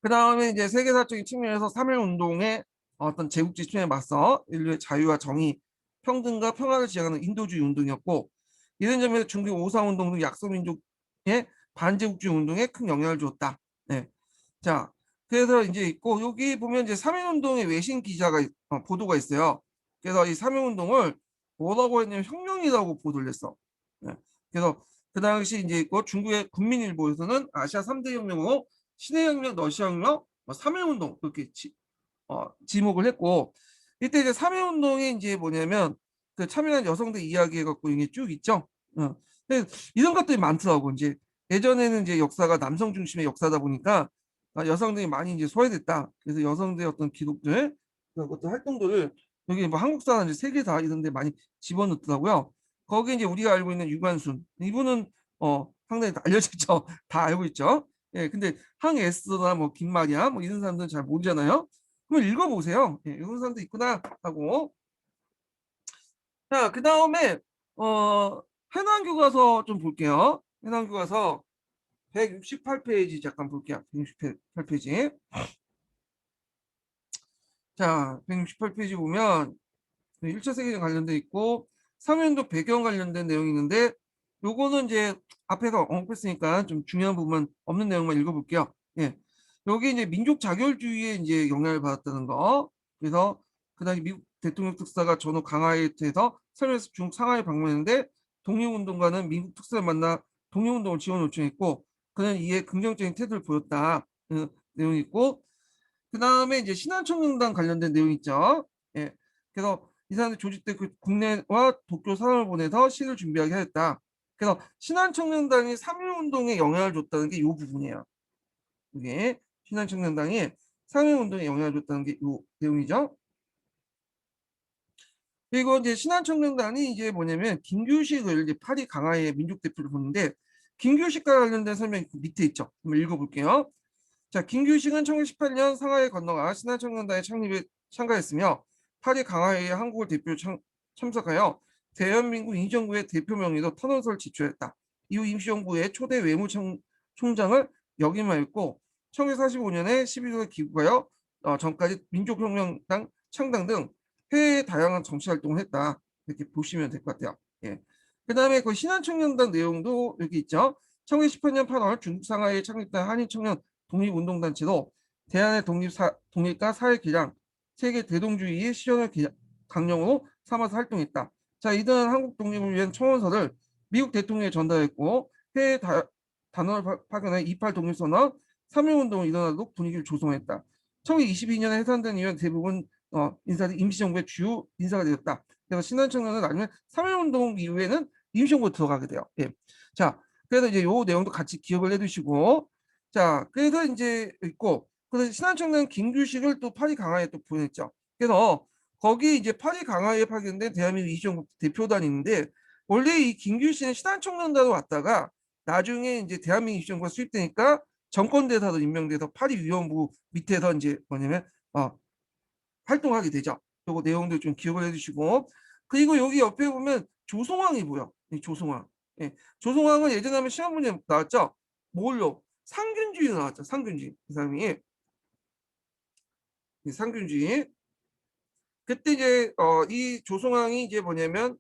그 다음에 이제 세계사적인 측면에서 3.1운동의 어떤 제국주의 측면에 맞서 인류의 자유와 정의, 평등과 평화를 지향하는 인도주의 운동이었고, 이런 점에서 중국 5.3운동 등 약소민족의 반제국주의 운동에 큰 영향을 주었다. 네. 자, 그래서 이제 있고, 여기 보면 이제 3.1운동의 외신 기자가 보도가 있어요. 그래서 이 3.1운동을 뭐라고 했냐면 혁명이라고 보도를 했어. 네. 그래서 그 당시 이제 있고 중국의 국민일보에서는 아시아 3대 혁명으로 신해혁명, 러시아혁명, 3.1운동 이렇게 지목을 했고, 이때 이제 3.1운동이 이제 뭐냐면 그 참여한 여성들 이야기 해갖고 이게 쭉 있죠. 근데 이런 것들이 많더라고. 이제 예전에는 이제 역사가 남성 중심의 역사다 보니까 여성들이 많이 이제 소외됐다. 그래서 여성들의 어떤 기록들, 그런 것들 활동들을 여기 뭐 한국사나 이제 세계사 이런 데 많이 집어넣더라고요. 거기 이제 우리가 알고 있는 유관순 이분은 상당히 다 알려졌죠. 다 알고 있죠. 예, 근데 항에스나 뭐 김마리아 뭐 이런 사람들은 잘 모르잖아요. 그럼 읽어보세요. 예, 이런 사람도 있구나 하고. 자, 그 다음에 해난 교과서 좀 볼게요. 해난 교과서 168페이지 잠깐 볼게요. 168페이지. 자, 168페이지 보면 1차 세계대전 관련돼 있고 3.1운동 배경 관련된 내용이 있는데, 요거는 이제 앞에서 언급했으니까 좀 중요한 부분 없는 내용만 읽어볼게요. 예. 여기 이제 민족 자결주의에 이제 영향을 받았다는 거. 그래서 그다음에 미국 대통령 특사가 전후 강화에 대해서 설명해서 중국 상하이 방문했는데 독립운동가는 미국 특사를 만나 독립운동을 지원 요청했고 그는 이에 긍정적인 태도를 보였다. 그 내용이 있고, 그 다음에 이제 신한청년단 관련된 내용이 있죠. 예. 그래서 이 사람들 조직된 그 국내와 도쿄 사람을 보내서 시를 준비하게 하였다. 그래서 신한청년단이 3.1운동에 영향을 줬다는 게 이 부분이에요. 이게 신한청년단이 3.1운동에 영향을 줬다는 게 이 내용이죠. 그리고 이제 신한청년단이 이제 뭐냐면 김규식을 이제 파리 강화의 민족 대표를 보는데, 김규식과 관련된 설명이 밑에 있죠. 한번 읽어볼게요. 자, 김규식은 1918년 상하이에 건너가 신한청년단의 창립에 참가했으며 파리 강화회의 한국을 대표로 참석하여 대한민국 임시정부의 대표 명의로 탄원서를 제출했다. 이후 임시정부의 초대 외무총장을 역임하였고 1945년에 11월에 귀국하여 전까지 민족혁명당 창당 등 해외의 다양한 정치 활동을 했다. 이렇게 보시면 될 것 같아요. 예. 그 다음에 그 신한청년단 내용도 여기 있죠. 1918년 8월 중국 상하이에 창립된 한인청년 독립운동단체로 대한의 독립과 사회개량, 세계 대동주의의 실현을 강령으로 삼아서 활동했다. 자, 이들은 한국 독립을 위한 청원서를 미국 대통령에 전달했고 해외 단원을 파견해 28 독립선언, 3.1운동을 일어나도록 분위기를 조성했다. 1922년에 해산된 이후엔 대부분 인사들이 임시정부의 주요 인사가 되었다. 그래서 신한청년은 나중에 3.1운동 이후에는 임시정부로 들어가게 돼요. 예. 자, 그래서 이제 요 내용도 같이 기억을 해두시고, 자, 그래서 이제 있고, 그래서 신한청년 김규식을 또 파리 강화에 또 보냈죠. 그래서 거기 이제 파리 강화에 파견된 대한민국 임시정부 대표단이 있는데, 원래 이 김규식은 신한청년단으로 왔다가 나중에 이제 대한민국 임시정부가 수립되니까 정권대사로 임명돼서 파리 위원부 밑에서 이제 뭐냐면 활동하게 되죠. 요거 내용도 좀 기억을 해주시고, 그리고 여기 옆에 보면 조성왕이 보여. 이 조성왕. 예. 조성왕은 예전에 한번 시험 문제 나왔죠. 뭘로? 상균주의 나왔죠. 상균주의. 이 사람이 상균주의. 그때 이제 이 조성왕이 이제 뭐냐면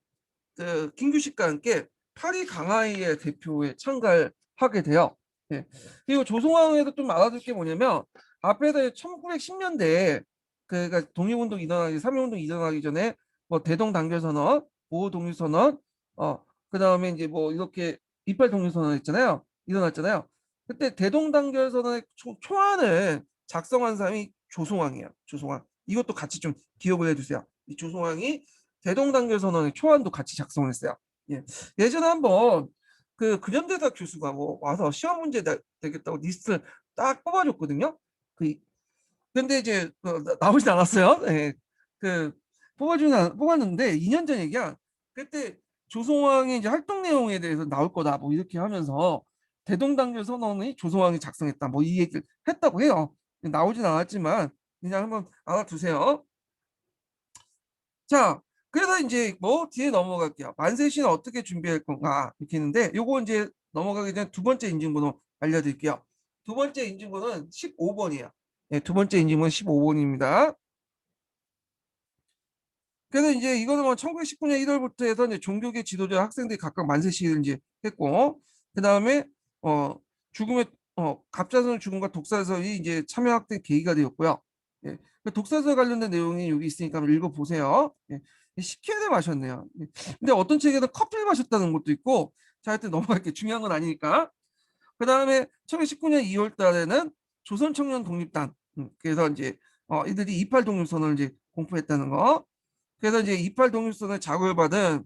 그 김규식과 함께 파리 강화의 대표에 참가를 하게 돼요. 예. 그리고 조성왕에서 좀 알아둘 게 뭐냐면 앞에서 1910년대 그러니까 독립운동 일어나기 3.1운동 일어나기 전에 뭐 대동단결선언, 보호독립선언, 그다음에 이제 뭐 이렇게 이팔 독립선언 있잖아요. 일어났잖아요. 그때 대동단결선언의 초안을 작성한 사람이 조송왕이에요. 조송왕. 이것도 같이 좀 기억을 해주세요. 이 조송왕이 대동단결선언의 초안도 같이 작성했어요. 예. 예전에 한번 그 근현대사 교수가 뭐 와서 시험 문제 되겠다고 리스트를 딱 뽑아줬거든요. 그 근데 이제 나오진 않았어요. 예. 그 뽑았는데 2년 전 얘기야. 그때 조성왕의 이제 활동 내용에 대해서 나올 거다 뭐 이렇게 하면서 대동단결 선언이 조성왕이 작성했다 뭐 이 얘기를 했다고 해요. 나오진 않았지만 그냥 한번 알아두세요. 자, 그래서 이제 뭐 뒤에 넘어갈게요. 만세시는 어떻게 준비할 건가 이렇게 했는데 요거 이제 넘어가기 전에 두 번째 인증번호 알려드릴게요. 두 번째 인증번호는 15번이에요. 네, 두 번째 인증번호 15번입니다. 그래서 이제 이거는 뭐 1919년 1월부터 해서 이제 종교계 지도자 학생들이 각각 만세시를 이제 했고, 그 다음에 죽음의 갑자선 죽음과 독사설이 이제 참여학대 계기가 되었고요. 예, 그 독사설 관련된 내용이 여기 있으니까 한번 읽어보세요. 예, 식혜를 마셨네요. 예, 근데 어떤 책에는 커피를 마셨다는 것도 있고, 자, 하여튼 넘어갈게 중요한 건 아니니까. 그 다음에 1919년 2월 달에는 조선청년 독립단, 그래서 이제 이들이 28 독립선언을 이제 공포했다는 거. 그래서 이제 28 독립선언을 자극을 받은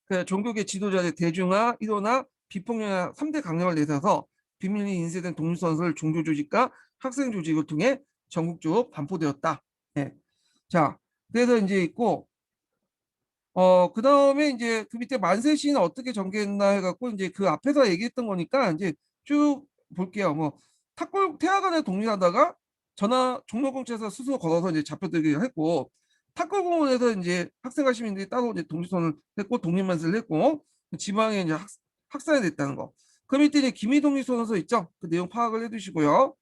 그 종교계 지도자의 대중화, 일원화, 비폭력화 3대 강령을 내세워서 비밀리 인쇄된 독립선언을 종교 조직과 학생 조직을 통해 전국적으로 반포되었다. 네. 자, 그래서 이제 있고 그 다음에 이제 그 밑에 만세 시는 어떻게 전개했나 해갖고 이제 그 앞에서 얘기했던 거니까 이제 쭉 볼게요. 뭐 탁골 태화관에 독립하다가 전하 종로공채에서 스스로 걸어서 이제 잡혀들기로 했고 탁골공원에서 이제 학생과 시민들이 따로 이제 독립선을 했고 독립만세를 했고 지방에 이제 학살이 됐다는 거. 그 밑에 이제 기미독립선언서 있죠? 그 내용 파악을 해두시고요.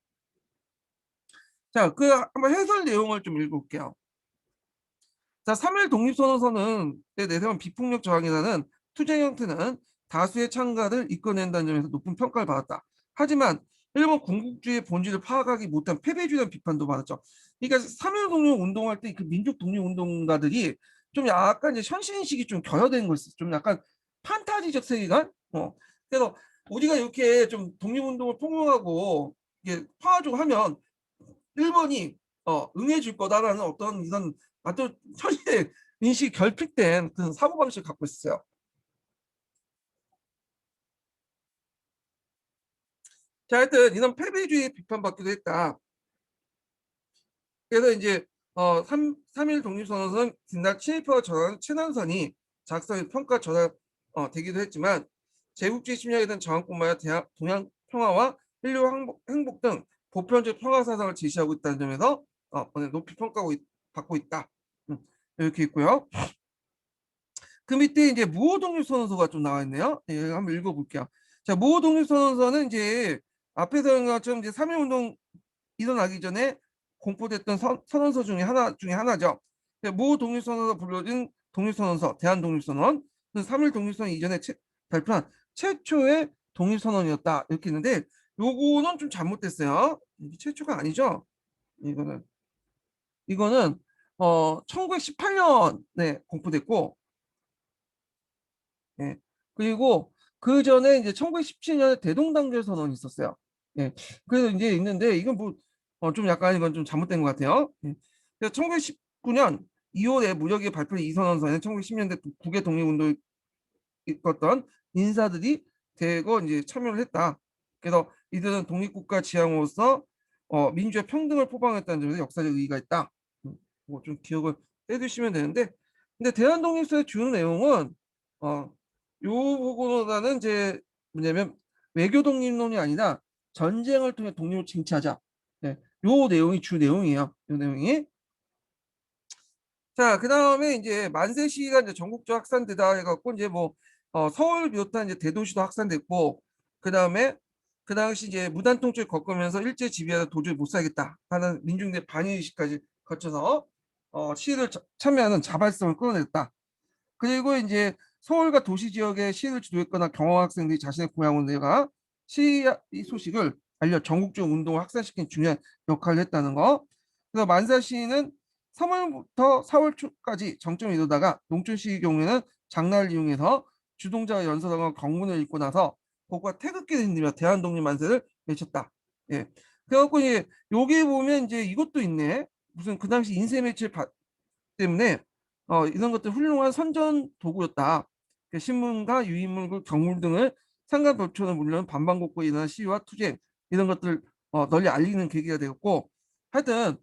자, 그 한번 해설 내용을 좀 읽어볼게요. 자, 3일 독립선언서는 내세운 비폭력 저항이라는 투쟁 형태는 다수의 참가를 이끌어낸다는 점에서 높은 평가를 받았다. 하지만 일본 군국주의의 본질을 파악하기 못한 패배주의라는 비판도 받았죠. 그러니까 3.1 독립 운동할 때 그 민족 독립 운동가들이 좀 약간 이제 현실인식이 좀 결여된 거 있어요. 좀 약간 판타지적 세계관. 그래서 우리가 이렇게 좀 독립운동을 폭로하고 이게 파워주고 하면 일본이 응해줄 거다라는 어떤 이런 또 현실 인식이 결핍된 그 사고방식을 갖고 있어요. 자, 하여튼 이런 패배주의 비판받기도 했다. 그래서 이제 3.1 독립선언은 진락 친일파와 저항 친한선이 작성 평가 전환 되기도 했지만 제국주의 침략에 대한 저항뿐만 아니라 동양 평화와 인류 행복 등 보편적 평화 사상을 제시하고 있다는 점에서 높이 받고 있다. 이렇게 있고요. 그 밑에 이제 무호독립선언서가 좀 나와 있네요. 예, 한번 읽어볼게요. 자, 무호독립선언서는 이제 앞에서 한 것처럼 이제 3.1운동 일어나기 전에 공포됐던 선언서 중에 하나죠. 무호독립선언서 불려진 독립선언서, 대한독립선언, 3.1 독립선언 이전에 발표한 최초의 독립선언이었다. 이렇게 있는데 요거는 좀 잘못됐어요. 이게 최초가 아니죠. 이거는 1918년에 공포됐고 예. 그리고 그 전에 이제 1917년에 대동단결 선언이 있었어요. 예. 그래서 이제 있는데 이건 뭐 좀 약간 이건 좀 잘못된 것 같아요. 예. 그래서 1919년 2월에 무력의 발표 이선언서에는 1910년대 국외 독립운동을 이끌었던 인사들이 대거 이제 참여를 했다. 그래서 이들은 독립국가 지향으로서 민주의 평등을 포방했다는 점에서 역사적 의의가 있다. 뭐좀 기억을 해두시면 되는데, 근데 대한독립서의 주요 내용은 어, 요 부분보다는 이제 뭐냐면 외교 독립론이 아니라 전쟁을 통해 독립을 쟁취하자. 네, 요 내용이 주 내용이에요. 요 내용이. 자, 그 다음에 이제 만세시가 이제 전국적 확산되다 해갖고 이제 뭐 서울 비롯한 이제 대도시도 확산됐고, 그 다음에 그 당시 이제 무단 통치를 겪으면서 일제 지배하다 도저히 못 살겠다 하는 민중들의 반의식까지 거쳐서 시위를 참여하는 자발성을 끌어냈다. 그리고 이제 서울과 도시 지역에 시위를 주도했거나 경험 학생들이 자신의 고향으로 내가 시위 소식을 알려 전국적 운동을 확산시킨 중요한 역할을 했다는 거. 그래서 만사 시는 3월부터 4월 초까지 정점에 이르다가 농촌 시의 경우에는 장날을 이용해서 주동자와 연서당과 경문을 읽고 나서 그것과 태극기를 흔들며 대한독립 만세를 외쳤다. 예. 그래갖고 이제 여기 보면 이제 이것도 있네. 무슨 그 당시 인쇄 매체 때문에 이런 것들 훌륭한 선전 도구였다. 그 신문과 유인물, 경물 등을 상간 벌초는 물론 반방곡곡에 일어난 시위와 투쟁 이런 것들 널리 알리는 계기가 되었고 하여튼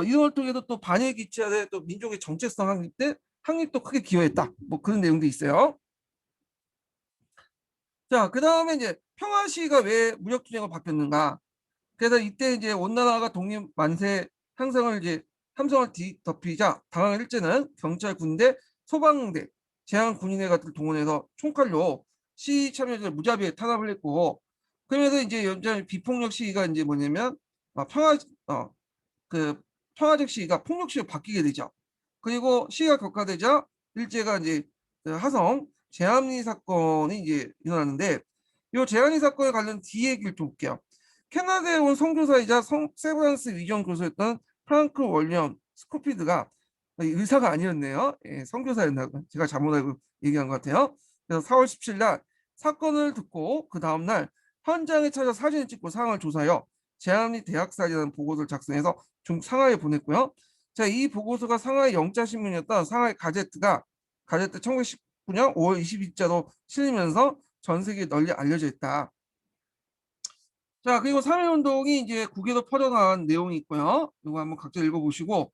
이런 활동에도 또 반일 기치하되 또 민족의 정체성 확립 때 확립도 크게 기여했다. 뭐 그런 내용도 있어요. 자, 그 다음에 이제 평화 시위가 왜 무력 투쟁으로 바뀌었는가? 그래서 이때 이제 온나라가 독립 만세 향상을 이제 함성을 뒤덮이자 당황한 일제는 경찰, 군대, 소방대, 제한 군인회 같은 동원해서 총칼로 시위 참여자를 무자비하게 탄압을 했고 그러면서 이제 연장 비폭력 시위가 이제 뭐냐면 평화 그 평화적 시위가 폭력 시위로 바뀌게 되죠. 그리고 시위가 격화되자 일제가 이제 그 하성 제한리 사건이 이제 일어나는데 이 제한리 사건에 관련 뒤 얘기를 좀 볼게요. 캐나다에 온 선교사이자 세브란스 위정 교수였던 프랑크 월리엄 스코피드가 의사가 아니었네요. 예, 선교사였나고 제가 잘못 알고 얘기한 것 같아요. 그래서 4월 17일 날 사건을 듣고 그 다음 날 현장에 찾아 사진을 찍고 상황을 조사하여 제한리 대학살이라는 보고서를 작성해서 중국 상하이에 보냈고요. 자, 이 보고서가 상하이 영자신문이었던 상하이 가제트 1919년 5월 22일자로 실리면서 전 세계에 널리 알려져 있다. 자, 그리고 3.1운동이 이제 국외로 퍼져나간 내용이 있고요. 이거 한번 각자 읽어보시고.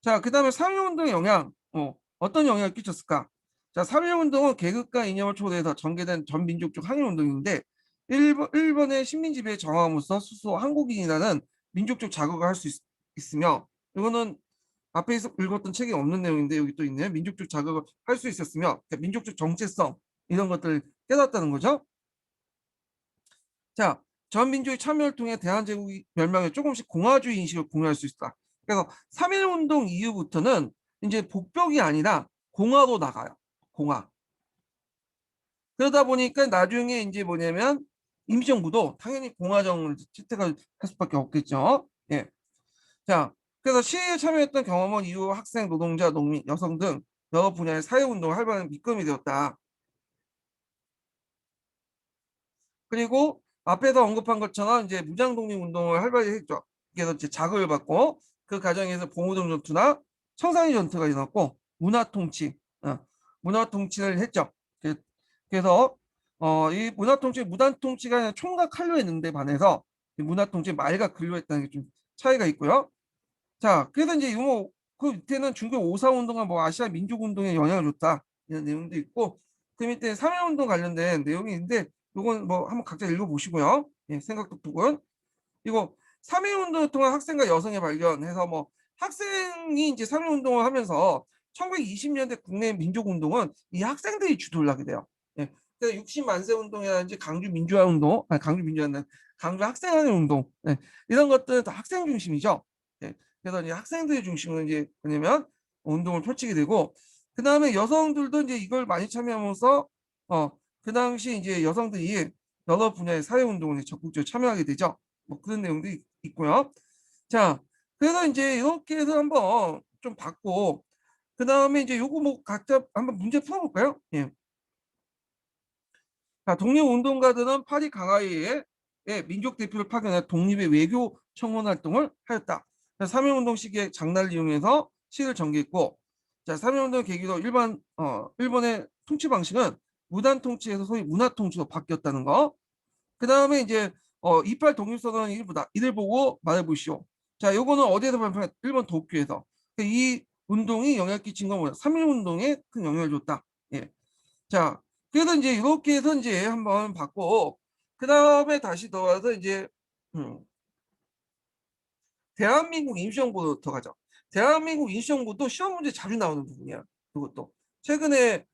자, 그 다음에 3.1운동의 영향, 어떤 영향을 끼쳤을까? 자, 3.1운동은 계급과 이념을 초래해서 전개된 전민족적 항일운동인데, 일본의 식민지배에 저항함으로써 스스로 한국인이라는 민족적 자극을 할 수 있으며, 이거는 앞에서 읽었던 책에 없는 내용인데 여기 또 있네요. 민족적 자극을 할 수 있었으며, 그러니까 민족적 정체성, 이런 것들을 깨닫다는 거죠. 자, 전 민족의 참여를 통해 대한제국 멸망에 조금씩 공화주의 인식을 공유할 수 있다. 그래서 3.1운동 이후부터는 이제 복벽이 아니라 공화로 나가요. 공화. 그러다 보니까 나중에 이제 뭐냐면 임시정부도 당연히 공화정을 채택할 수밖에 없겠죠. 예. 자, 그래서 시위에 참여했던 경험은 이후 학생, 노동자, 농민, 여성 등 여러 분야의 사회운동을 활발한 밑거름이 되었다. 그리고 앞에서 언급한 것처럼 이제 무장독립운동을 활발히 했죠. 그래서 이제 자극을 받고 그 과정에서 봉오동 전투나 청산리 전투가 일어났고 문화통치, 문화통치를 했죠. 그래서 이 문화통치, 무단통치가 아니라 총과 칼로 했는데 반해서 문화통치 말과 글로 했다는 게 좀 차이가 있고요. 자, 그래서 이제 그 밑에는 중국 오사운동과 뭐 아시아 민족운동에 영향을 줬다 이런 내용도 있고 그 밑에 3.1운동 관련된 내용이 있는데 요건 뭐 한번 각자 읽어보시고요. 예, 생각독북은 이거 3.1운동을 통한 학생과 여성의 발견해서 뭐 학생이 이제 3.1운동을 하면서 1920년대 국내 민족운동은 이 학생들이 주도를 하게 돼요. 예, 그래서 60만세 운동이라든지 강주 민주화 운동, 아니 강주 민주화는 강주 학생하는 운동, 예, 이런 것들은 다 학생 중심이죠. 예, 그래서 이제 학생들의 중심으로 이제 뭐냐면 운동을 펼치게 되고 그 다음에 여성들도 이제 이걸 많이 참여하면서 그 당시 이제 여성들이 여러 분야의 사회운동에 적극적으로 참여하게 되죠. 뭐 그런 내용도 있고요. 자, 그래서 이제 이렇게 해서 한번 좀 봤고, 그 다음에 이제 요거 뭐 각자 한번 문제 풀어볼까요? 예. 자, 독립운동가들은 파리 강화회에 민족 대표를 파견해 독립의 외교 청원 활동을 하였다. 3.1운동 시기에 장날을 이용해서 시를 전개했고, 자, 3.1운동 계기로 일본의 통치 방식은 무단 통치에서 소위 문화 통치로 바뀌었다는 거. 그 다음에 이제 28 독립선언 일부다. 이들 보고 말해보시오. 자, 요거는 어디에서 발표한 일본 도쿄에서. 이 운동이 영향을 끼친 건 뭐야? 3.1운동에 큰 영향을 줬다. 예. 자, 그래서 이제 이렇게 해서 이제 한번 봤고, 그 다음에 다시 더와서 이제, 음, 대한민국 임시정부부터 가죠. 대한민국 임시정부도 시험 문제 자주 나오는 부분이야. 그것도. 최근에,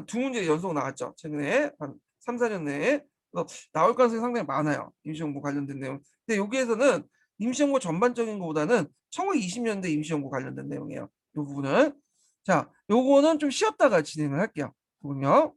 두 문제 연속 나왔죠. 최근에 한 3, 4년 내에. 나올 가능성이 상당히 많아요. 임시정부 관련된 내용. 근데 여기에서는 임시정부 전반적인 것보다는 1920년대 임시정부 관련된 내용이에요. 이 부분은. 자, 요거는 좀 쉬었다가 진행을 할게요. 부분요.